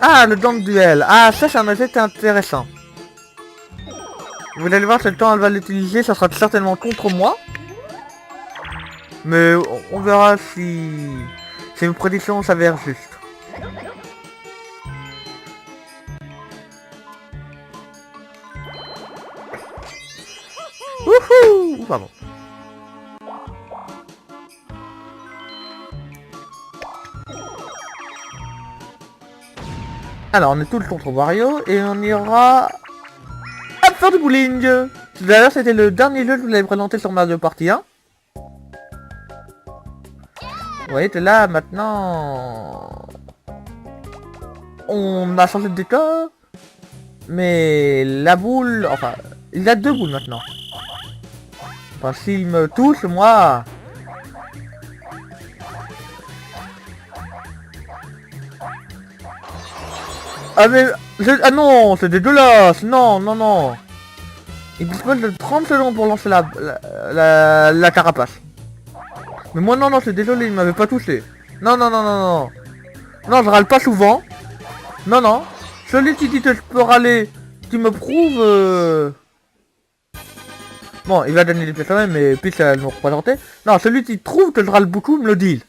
Ah, le temps de duel. Ah, ça, c'est un effet intéressant. Vous allez voir, c'est le temps elle va l'utiliser, ça sera certainement contre moi. Mais on verra si mes prédictions s'avèrent justes. Wouhou! Pardon. Alors, on est tous contre Wario et on ira à faire du bowling. D'ailleurs, c'était le dernier jeu que vous l'avez présenté sur Mario Party 1. Vous voyez, là, maintenant... On a changé de décor. Mais la boule... Enfin, il a deux boules maintenant. Enfin, s'il me touche, moi... Ah mais... Ah non, c'est dégueulasse. Non, non, non. Il dispose de 30 secondes pour lancer la carapace. Mais moi non, non, c'est désolé, il m'avait pas touché. Non, non, non, non, non. Non, je râle pas souvent. Non, non. Celui qui dit que je peux râler, qui me prouve... Bon, il va donner des pièces quand même, mais puis ça va me représenter. Non, celui qui trouve que je râle beaucoup me le dit.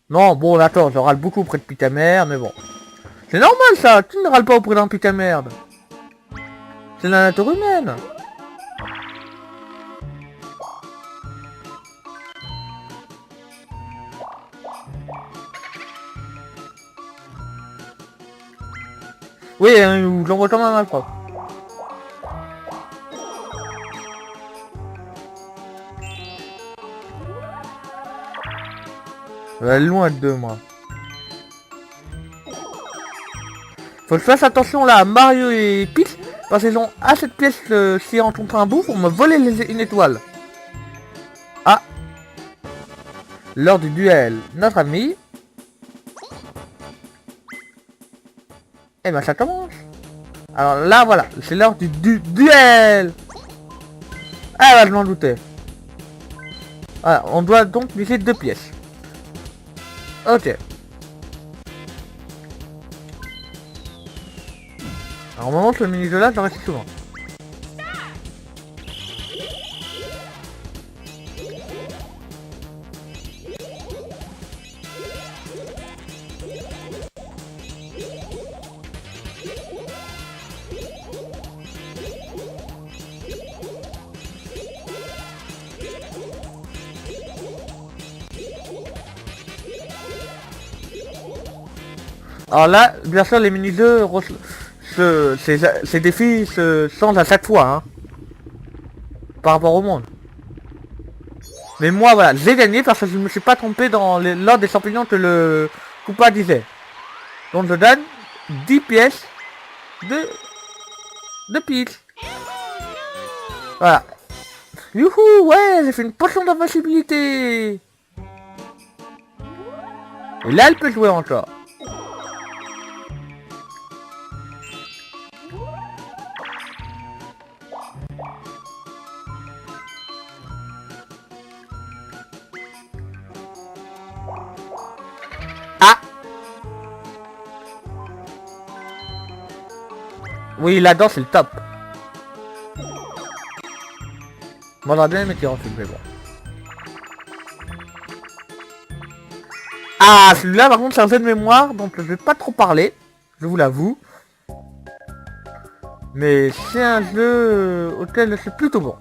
Non, bon, d'accord, je râle beaucoup auprès de Pita Merde, mais bon. C'est normal ça, tu ne râles pas auprès d'un Pita Merde. C'est la nature humaine. Oui, hein, j'en vois quand même un prof. Ça va loin de deux, moi. Faut que je fasse attention là à Mario et Peach, parce qu'ils ont à cette pièce si en contre un bout pour me voler une étoile. Ah. Lors du duel, notre ami. Eh ben ça commence. Alors là voilà, c'est l'heure du duel. Ah bah je m'en doutais. Voilà, on doit donc miser deux pièces. Ok. Alors au moment où le mini-jeu là, j'en reste souvent. Alors là, bien sûr, les mini-jeux, ces défis se changent à chaque fois, hein, par rapport au monde. Mais moi, voilà, j'ai gagné parce que je ne me suis pas trompé dans l'ordre des champignons que le Koopa disait. Donc je donne 10 pièces de Peach. Voilà. Youhou, ouais, j'ai fait une potion d'invincibilité. Et là, elle peut jouer encore. Ah! Oui, là-dedans, c'est le top. Moi, j'aurais bien aimé tirer en film, mais bon. Ah, celui-là, par contre, c'est un jeu de mémoire, donc je vais pas trop parler, je vous l'avoue. Mais c'est un jeu auquel je suis plutôt bon.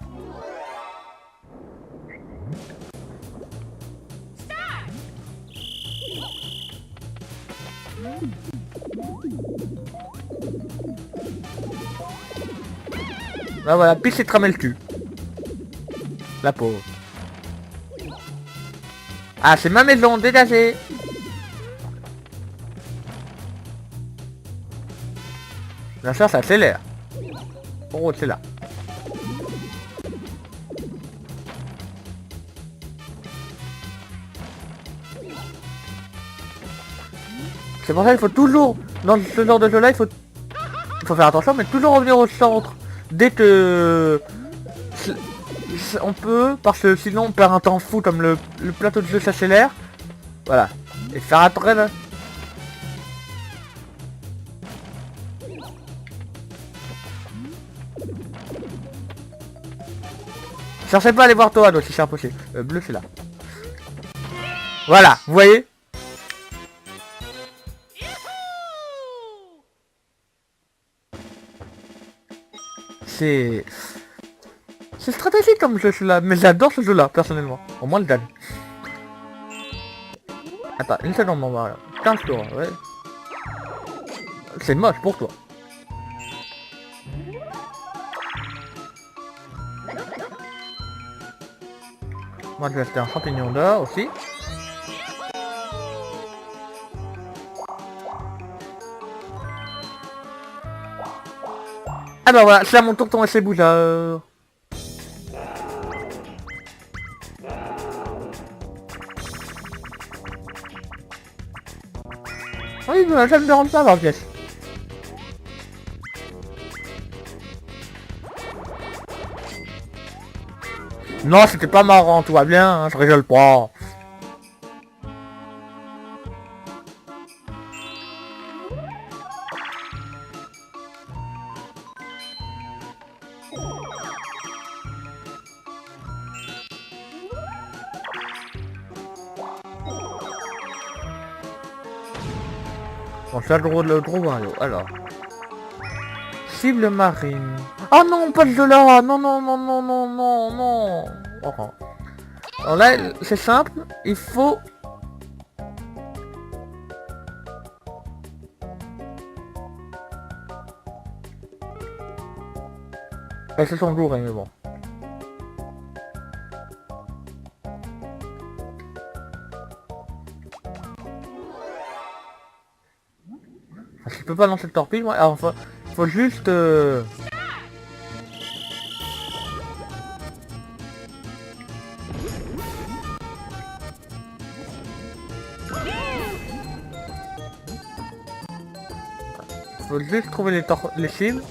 Là voilà, Peach s'est tramé le cul. La pauvre. Ah, c'est ma maison, dégagez. Bien sûr, ça accélère. Oh, c'est là. C'est pour ça qu'il faut toujours, dans ce genre de jeu là, il faut faire attention, mais toujours revenir au centre dès que on peut, parce que sinon on perd un temps fou comme le plateau de jeu s'accélère. Voilà. Et faire attention. Cherchez pas à aller voir Toad aussi, c'est impossible. Bleu c'est là. Voilà, vous voyez. C'est stratégique comme jeu celui-là, mais j'adore ce jeu-là, personnellement. Au moins le gagne. Attends, une seconde, on va... 15 tours, ouais. C'est moche pour toi. Moi je vais acheter un champignon d'or aussi. Ah bah voilà, c'est à mon tour de tomber ces bougeurs. Oui, bah, ça me dérange pas avoir pièce. Non, c'était pas marrant, tout va bien, hein, je rigole pas. Bon, c'est le gros Wario, alors. Cible marine. Oh non, pas de jeu là. Non, non, non, non, non, non, non. Oh. Alors là, c'est simple, il faut... c'est son jour, mais bon. Parce qu'il peut pas lancer le torpille, moi. Alors, faut juste... Faut juste trouver les cibles.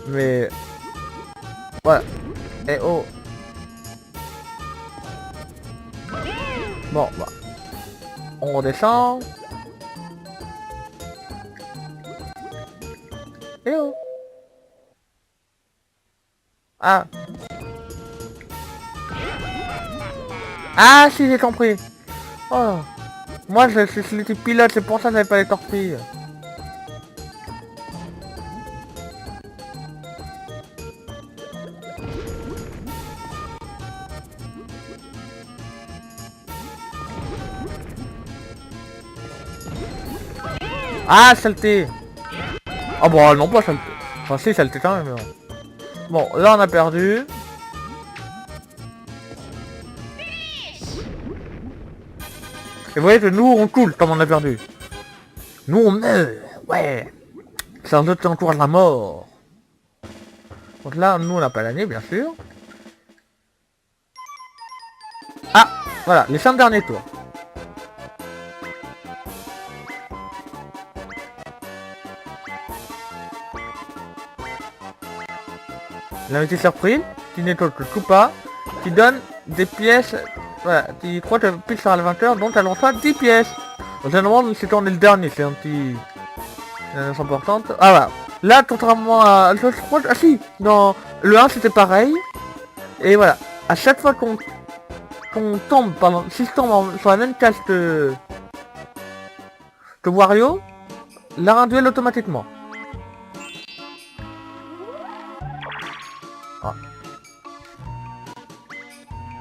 Mais... Voilà. Et oh. Bon, bah. On redescend. Et oh. Ah. Ah si, j'ai compris. Oh. Moi, je suis le type pilote, c'est pour ça que j'avais pas les torpilles. Ah, saleté. Ah bon, non pas saleté. Enfin si, saleté quand même. Bon, là on a perdu. Et vous voyez que nous on coule comme on a perdu. Nous on meurt. Ouais. C'est un autre entour de la mort. Donc là, nous on n'a pas l'année bien sûr. Ah, voilà, les 5 derniers tours. L'invité surprise, qui n'est autre que Koopa, qui donne des pièces, voilà, qui croit que pile sur le vainqueur, donc elle reçoit 10 pièces. Généralement, c'est quand on est le dernier, c'est un petit... C'est importante. Ah voilà. Là, contrairement à... Je crois... Ah si, dans le 1 c'était pareil. Et voilà, à chaque fois qu'on tombe, pardon, si je tombe sur la même case que Wario, la un duel automatiquement.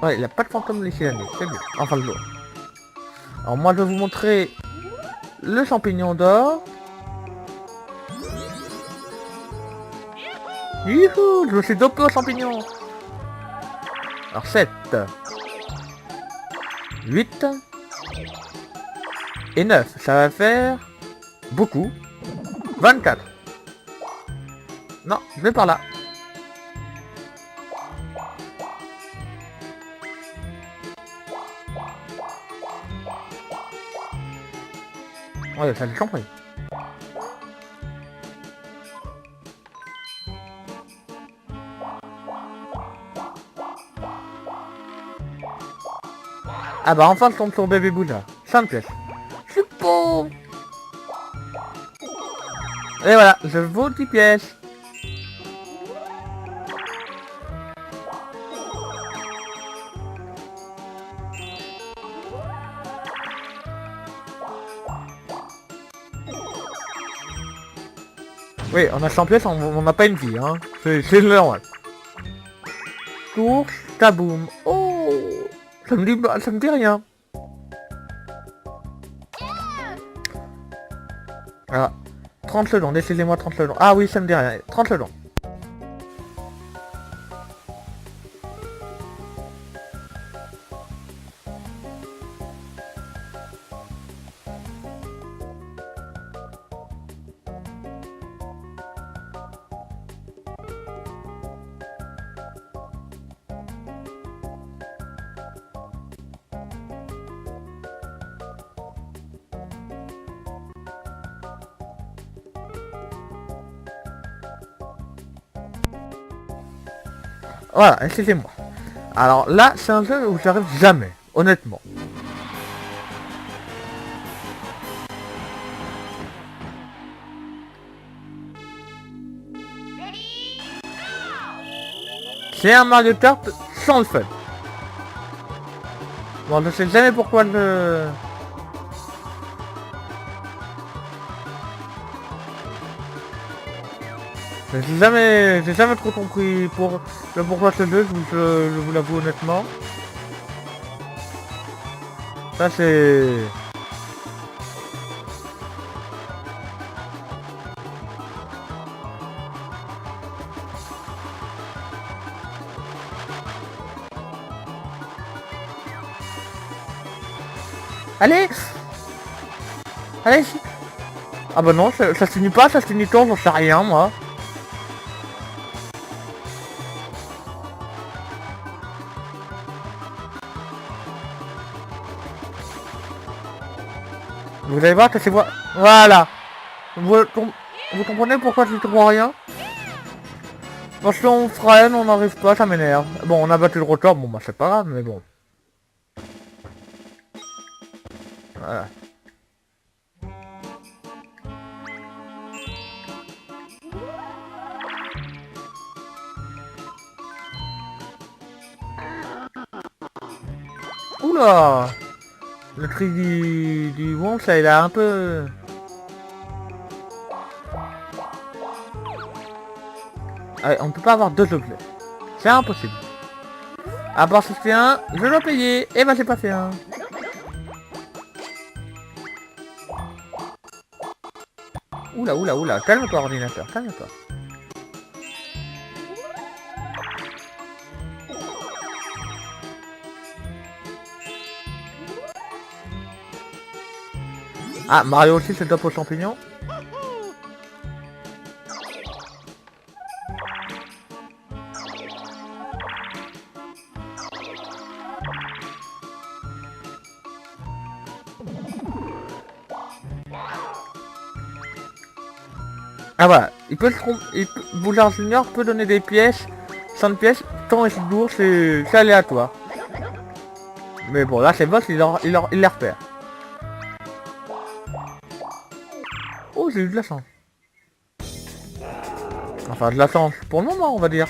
Ouais, il a pas de fantôme ici l'année, c'est bien. Enfin le jour. Alors moi je vais vous montrer le champignon d'or. Youhou, je me suis dopé au champignon. Alors 7, 8 et 9, ça va faire beaucoup. 24. Non, je vais par là. Ouais, ça j'en prie. Ah bah enfin je tombe sur bébé Bouddha. 5 pièces. Je suis pauvre. Et voilà, je vaux 10 pièces. Oui, on a 100 pièces, on n'a pas une vie, hein. C'est normal. Course, taboum. Oh, ça me dit rien. Ah, 30 secondes, laissez-moi 30 secondes. Ah oui, ça me dit rien. 30 secondes. Voilà, excusez-moi. Alors là, c'est un jeu où j'arrive jamais, honnêtement. C'est un Mario Kart sans le fun. Bon, je sais jamais pourquoi le... J'ai jamais trop compris le pourquoi ce jeu, je vous l'avoue honnêtement. Ça c'est... Allez. Allez. Ah bah non, ça se finit pas, ça se finit tôt, j'en sais rien moi. Vous allez voir que c'est moi. Voilà. Vous comprenez pourquoi je ne comprends rien? Parce qu'on freine, on n'arrive pas, ça m'énerve. Bon, on a battu le record, bon bah c'est pas grave, mais bon. Voilà. Oula. Le tri du Wonk, là, il a un peu... Allez, on peut pas avoir deux objets. C'est impossible. À part si je fais un, je dois payer. Et bah j'ai pas fait un. Oula, oula, oula. Calme-toi, ordinateur, calme-toi. Ah, Mario aussi, c'est top aux champignons. Ah voilà, Boulard Junior peut donner des pièces, 100 pièces, tant et si lourd, c'est aléatoire. Mais bon, là c'est boss, il les repère. Oh, j'ai eu de la chance. Enfin, de la chance, pour le moment, on va dire.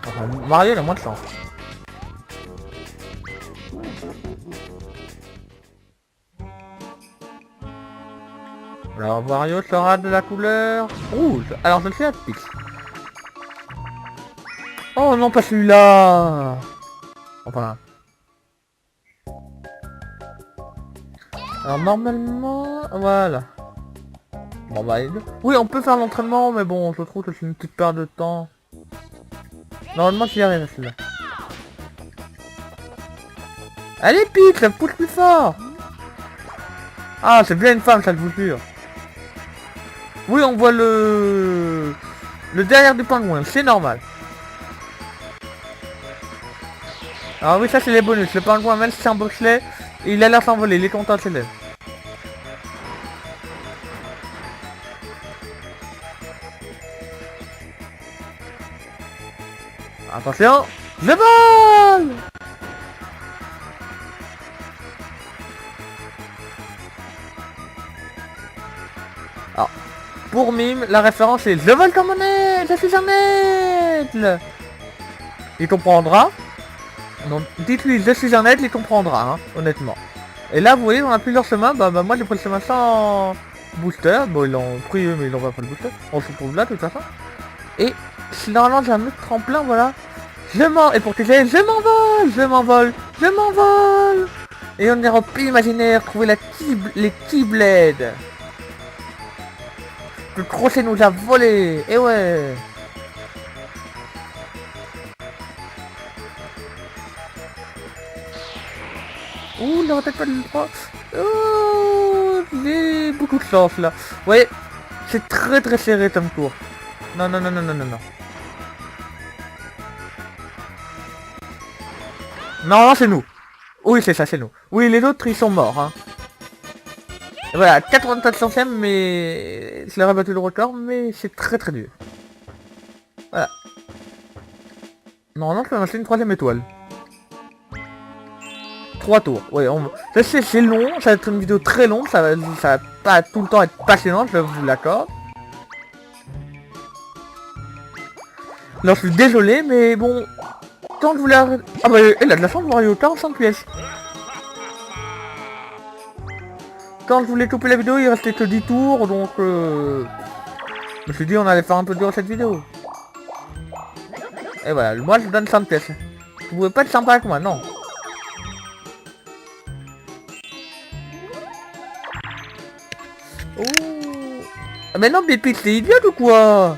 Enfin, Mario, il a moins de chance. Alors, Mario sera de la couleur rouge. Alors, je le fais à Pix. Oh non, pas celui-là. Enfin... Alors, normalement... Voilà. Bon, bah... Oui, on peut faire l'entraînement, mais bon, je trouve que c'est une petite perte de temps. Normalement, j'y arrive à celui-là. Allez, Pix, ça me pousse plus fort. Ah, c'est bien une femme, ça, je vous jure. Oui, on voit le derrière du pingouin, c'est normal. Alors oui, ça c'est les bonus. Le pingouin, même si c'est un bobsleigh, il a l'air s'envoler, il est content de s'élever. Attention, je vole. Alors, pour Mime, la référence est je vole ta monnaie, je suis un aigle. Il comprendra. Donc dites-lui je suis un aigle, il comprendra, hein, honnêtement. Et là vous voyez on a plusieurs chemins, bah moi j'ai pris le chemin sans booster, bon ils l'ont pris eux mais ils l'ont pas pris le booster, on se retrouve là de toute façon. Et si normalement j'ai un autre tremplin, voilà, et pour que je m'envole, je m'envole, je m'envole. Et on est en pays imaginaire, trouver les Keyblades. Le crochet nous a volé, et ouais. Ouh, il n'aurait peut-être pas le droit. Oh, j'ai beaucoup de chance là. Ouais, c'est très serré comme cours. Non. Non, c'est nous. Oui, c'est ça, c'est nous. Oui, les autres, ils sont morts. Hein. Voilà, 84 centièmes, mais... Je leur ai battu le record, mais c'est très dur. Voilà. Normalement, je peux lancer une 3ème étoile. 3 tours. Ouais, je sais, c'est long, ça va être une vidéo très longue, ça va pas tout le temps être passionnant, je vous l'accorde. Non, je suis désolé, mais bon... Quand je voulais arrêter... Ah bah, il a de la chance, Mario, 45 pièces. Quand je voulais couper la vidéo, il restait que 10 tours, donc... Je me suis dit, on allait faire un peu dur cette vidéo. Et voilà, moi je donne 5 pièces. Vous pouvez pas être sympa avec moi, non. Oh. Mais non, mais Peach, c'est idiot ou quoi?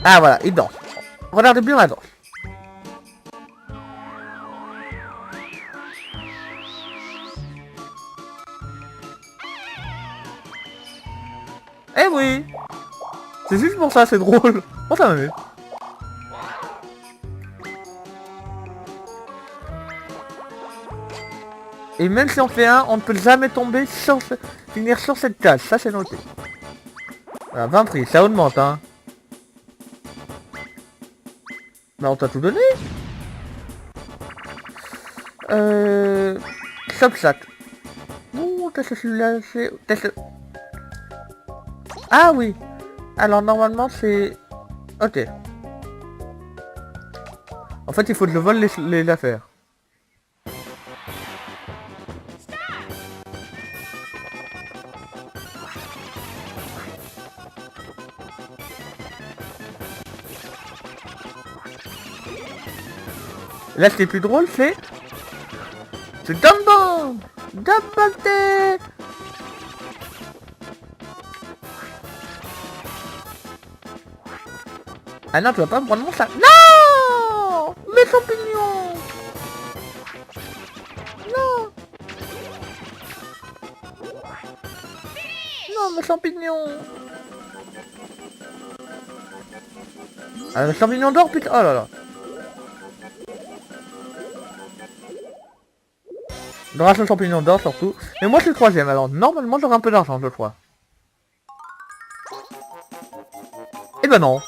Ah voilà, il danse. Regardez bien la danse. Eh oui. C'est juste pour ça, c'est drôle. On s'amuse. Et même si on fait un, on ne peut jamais tomber sur finir sur cette case. Ça, c'est noté. Voilà, 20 prix, ça augmente, hein. Mais on t'a tout donné. Subsac. Ouh, test celui-là, c'est... Test... Ah oui. Alors, normalement, c'est... Ok. En fait, il faut que je vole les affaires. Là, ce qui est plus drôle, c'est Dumbo! Dumbo T! Ah non, tu vas pas me prendre mon sac. Non! Mes champignons! Non! Non, mes champignons! Ah, mes champignons d'or, putain! Oh là là! Grâce aux champignons d'or surtout. Mais moi je suis le 3ème, alors normalement j'aurai un peu d'argent je crois. Eh ben non.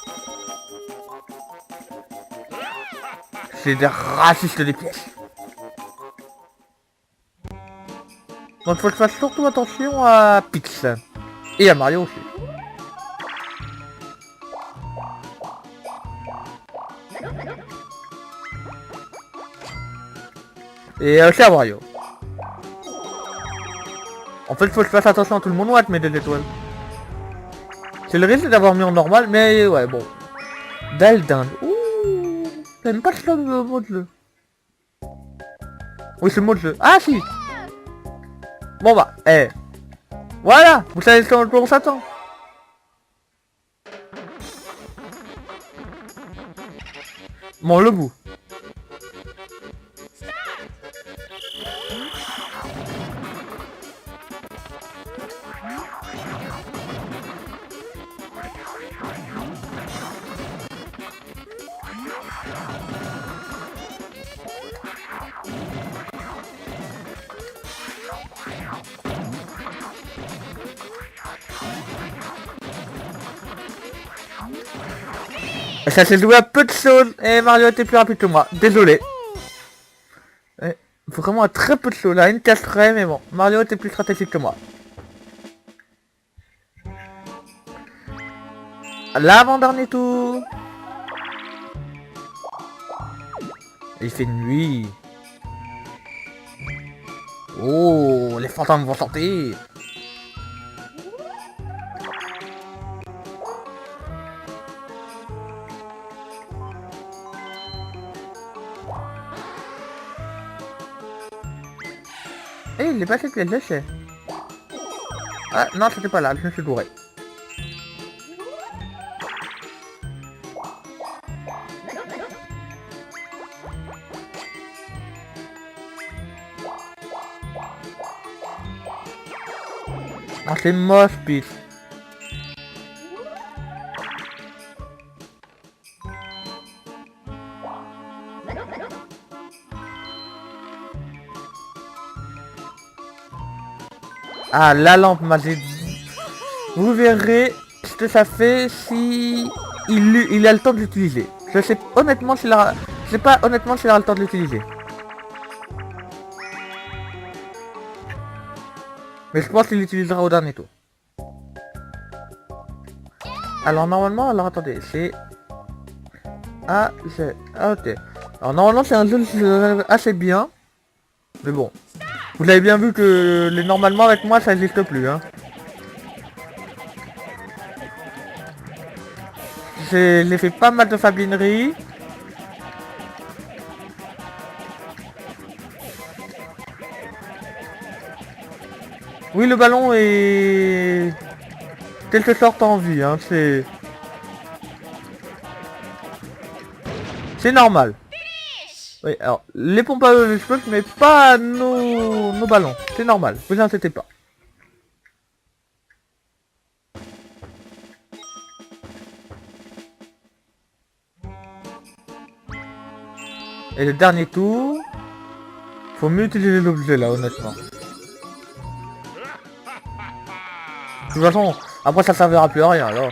C'est des racistes des pièces. Donc faut que je fasse surtout attention à Pix. Et à Mario aussi. Et aussi à Mario. En fait, faut que je fasse attention à tout le monde avec mes 2 étoiles. C'est le risque d'avoir mis en normal, mais ouais, bon. Dalle d'Inde. Ouh, j'aime pas le mot de jeu. Oui, c'est le mot de jeu. Ah, si. Bon bah, voilà, vous savez ce qu'on s'attend. Bon, le bout. Ça s'est joué à peu de choses et Mario était plus rapide que moi. Désolé. Vraiment à très peu de choses, là, une casse près, mais bon. Mario était plus stratégique que moi. L'avant-dernier tour. Il fait nuit. Oh, les fantômes vont sortir. Eh, il est passé que les déchets. Ah, non, c'était pas là, je me suis gouré. Ah, c'est moche, Peach. Ah, la lampe magique. Vous verrez ce que ça fait si il a le temps de l'utiliser. Je sais honnêtement s'il a... Je sais pas honnêtement s'il aura le temps de l'utiliser. Mais je pense qu'il l'utilisera au dernier tour. Alors normalement, alors attendez, c'est... Ah, c'est... Ah, ok. Alors normalement c'est un jeu assez bien. Mais bon. Vous avez bien vu que les normalement avec moi ça n'existe plus, hein. J'ai fait pas mal de fablineries. Oui, le ballon est... quelque sorte en vie, hein, c'est... C'est normal. Oui, alors, les pompes à eux, je peux, mais pas nos ballons. C'est normal, vous inquiétez pas. Et le dernier tour... Faut mieux utiliser l'objet là, honnêtement. De toute façon, après ça servira plus à rien alors.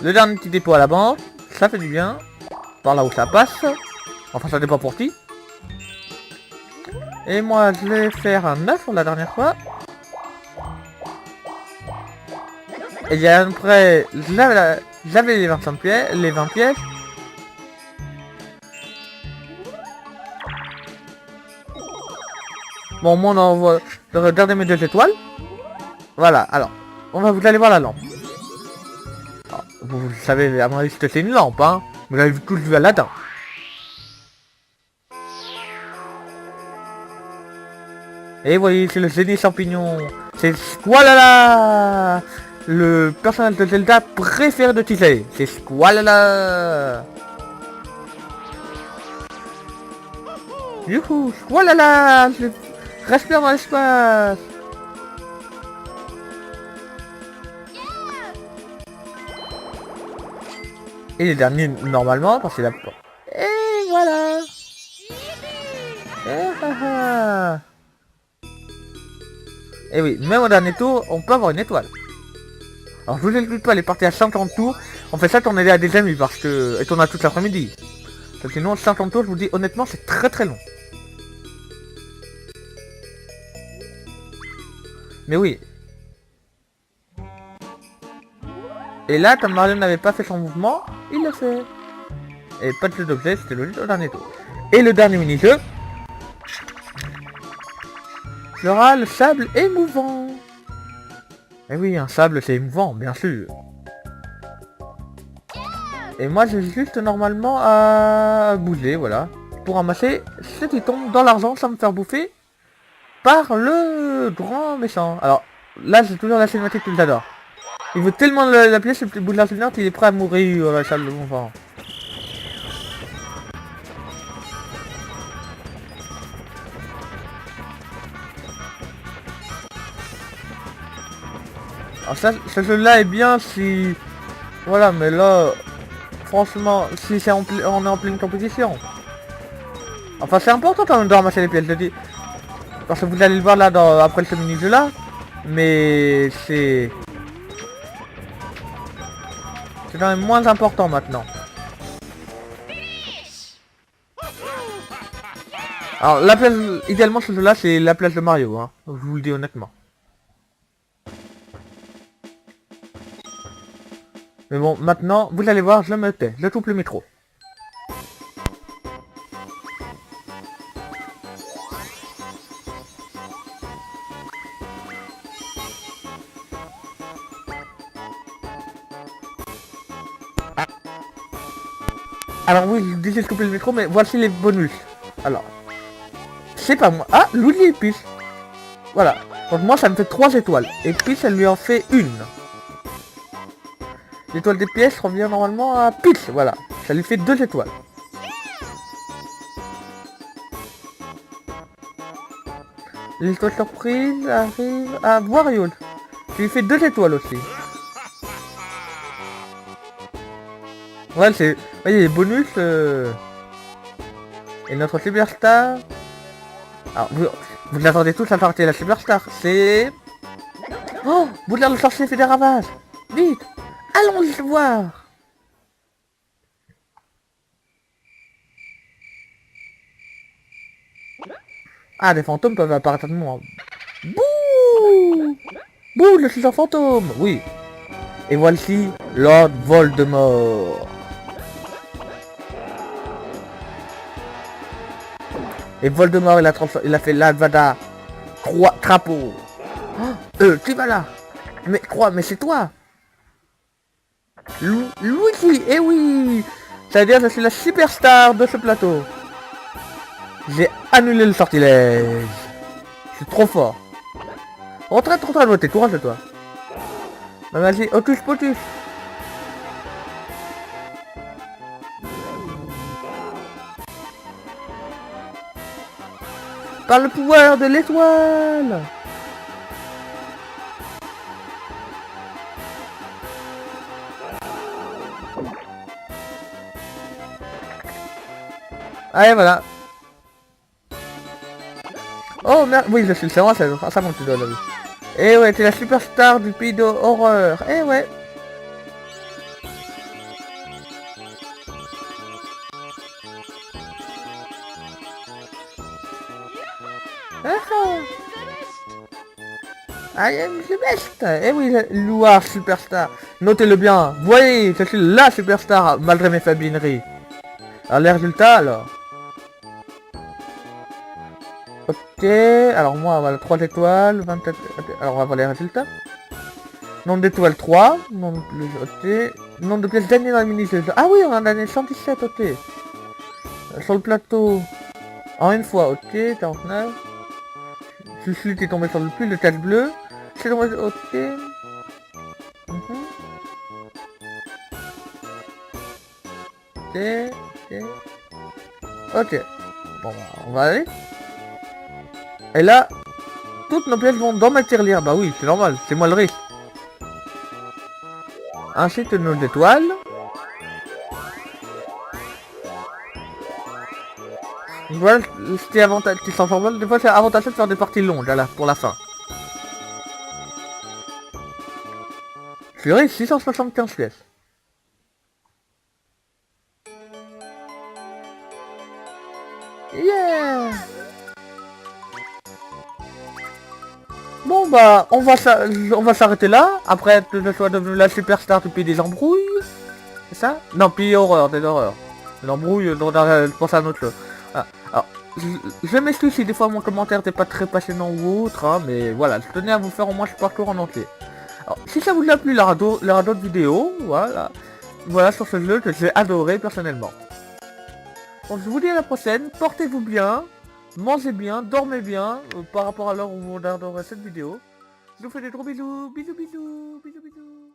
Le dernier petit dépôt à la banque, ça fait du bien. Par là où ça passe. Enfin ça dépend pour qui. Et moi je vais faire un 9 pour la dernière fois. Et il y a après, j'avais les 25 pièces, les 20 pièces. Bon, moi on envoie de regarder mes 2 étoiles. Voilà, alors, vous allez voir la lampe. Alors, vous savez à mon avis que c'est une lampe, hein. Vous l'avez tous vu à Aladdin. Et vous voyez, c'est le génie champignon. C'est Squalala, le personnage de Zelda préféré de Disney. C'est Squalala. Youhou, Squalala, je respire dans l'espace. Et les derniers normalement parce qu'il a... Et voilà. Et oui, même au dernier tour, on peut avoir une étoile. Alors je vous explique pas, les parties à 50 tours, on fait ça quand on est à des amis parce que... Et on a toute l'après-midi. Sinon 50 tours, je vous dis honnêtement, c'est très très long. Mais oui. Et là, comme Mario n'avait pas fait son mouvement, il l'a fait. Et pas de jeu d'objet, c'était logique au dernier tour. Et le dernier mini-jeu sera le sable émouvant. Et oui, un sable c'est émouvant, bien sûr. Et moi j'ai juste normalement à bouger, voilà. Pour ramasser ce qui tombe dans l'argent sans me faire bouffer par le grand méchant. Alors là j'ai toujours la cinématique que j'adore. Il veut tellement la pièce, le petit bout de la qu'il est prêt à mourir, la salle de mouvement. Alors ça, ce jeu-là est bien si... Voilà, mais là... Franchement, si c'est on est en pleine compétition. Enfin, c'est important quand même de ramasser les pièces, je dis. Parce que vous allez le voir là, après ce mini-jeu là. Mais c'est... C'est quand même moins important maintenant. Alors, la place... Idéalement, ce jeu-là, c'est la place de Mario, hein. Je vous le dis honnêtement. Mais bon, maintenant, vous allez voir, je me tais. Je coupe le micro. Alors oui, je disais de couper le micro, mais voici les bonus. Alors, c'est pas moi. Ah, Luigi et Peach. Voilà. Donc moi, ça me fait 3 étoiles. Et Peach, elle lui en fait une. L'étoile des pièces revient normalement à Peach. Voilà. Ça lui fait 2 étoiles. L'étoile surprise arrive à Wario. Ça lui fait 2 étoiles aussi. Ouais, c'est... Vous voyez, les bonus... Et notre Superstar... Alors, vous attendez tous à sortir la Superstar. C'est... Oh, Boudlard le sorcier fait des ravages. Vite, allons le voir. Ah, des fantômes peuvent apparaître de moi. Bouh, Bouh, je suis un fantôme. Oui. Et voici Lord Voldemort. Et Voldemort, il a fait l'Avada Crapaud. Oh, qui va là? Mais mais c'est toi. Luigi, eh oui. C'est-à-dire que je suis la superstar de ce plateau. J'ai annulé le sortilège. Je suis trop fort. Rentre de voter, courage de toi. Bah vas-y, Hocus Pocus. Par le pouvoir de l'étoile. Allez, voilà. Oh merde, oui, je suis le serment, ça monte tu dois la vie. Eh ouais, t'es la superstar du pays d'horreur. Eh ouais. I am the best. Eh oui, Loire superstar. Notez-le bien. Voyez, je suis la superstar malgré mes fabineries. Alors les résultats alors. Ok, alors moi voilà 3 étoiles, 27... Alors on va voir les résultats. Nombre d'étoiles 3, nombre de... ok. Nombre de pièces gagnées dans le mini-jeu. Ah oui, on en a gagné 117, ok. Sur le plateau, en une fois, ok, 49. Celui qui est tombé sur le plus, le cache bleu. C'est tombé, ok. Ok, ok. Ok. Bon, on va aller. Et là, toutes nos pièces vont dans ma tirelire. Bah oui, c'est normal, c'est moi le riche. Ensuite, nos étoiles. Voilà ce qui est avantageux, qui s'en forme. Des fois, c'est avantageux de faire des parties longues là, pour la fin. Je suis riche, 675 pièces. Yeah! Bon bah, on va s'arrêter là. Après que je sois devenu la superstar du pays des embrouilles. C'est ça? Non, pays horreur, des horreurs. L'embrouille, je pense à un autre chose. Ah, alors, je m'excuse si des fois mon commentaire n'était pas très passionnant ou autre, hein, mais voilà, je tenais à vous faire au moins ce parcours en entier. Alors, si ça vous a plu, il y aura d'autres vidéos, voilà. Voilà sur ce jeu que j'ai adoré personnellement. Donc je vous dis à la prochaine, portez-vous bien, mangez bien, dormez bien, par rapport à l'heure où vous regarderez cette vidéo. Je vous fais des gros bisous, bisous bisous, bisous bisous.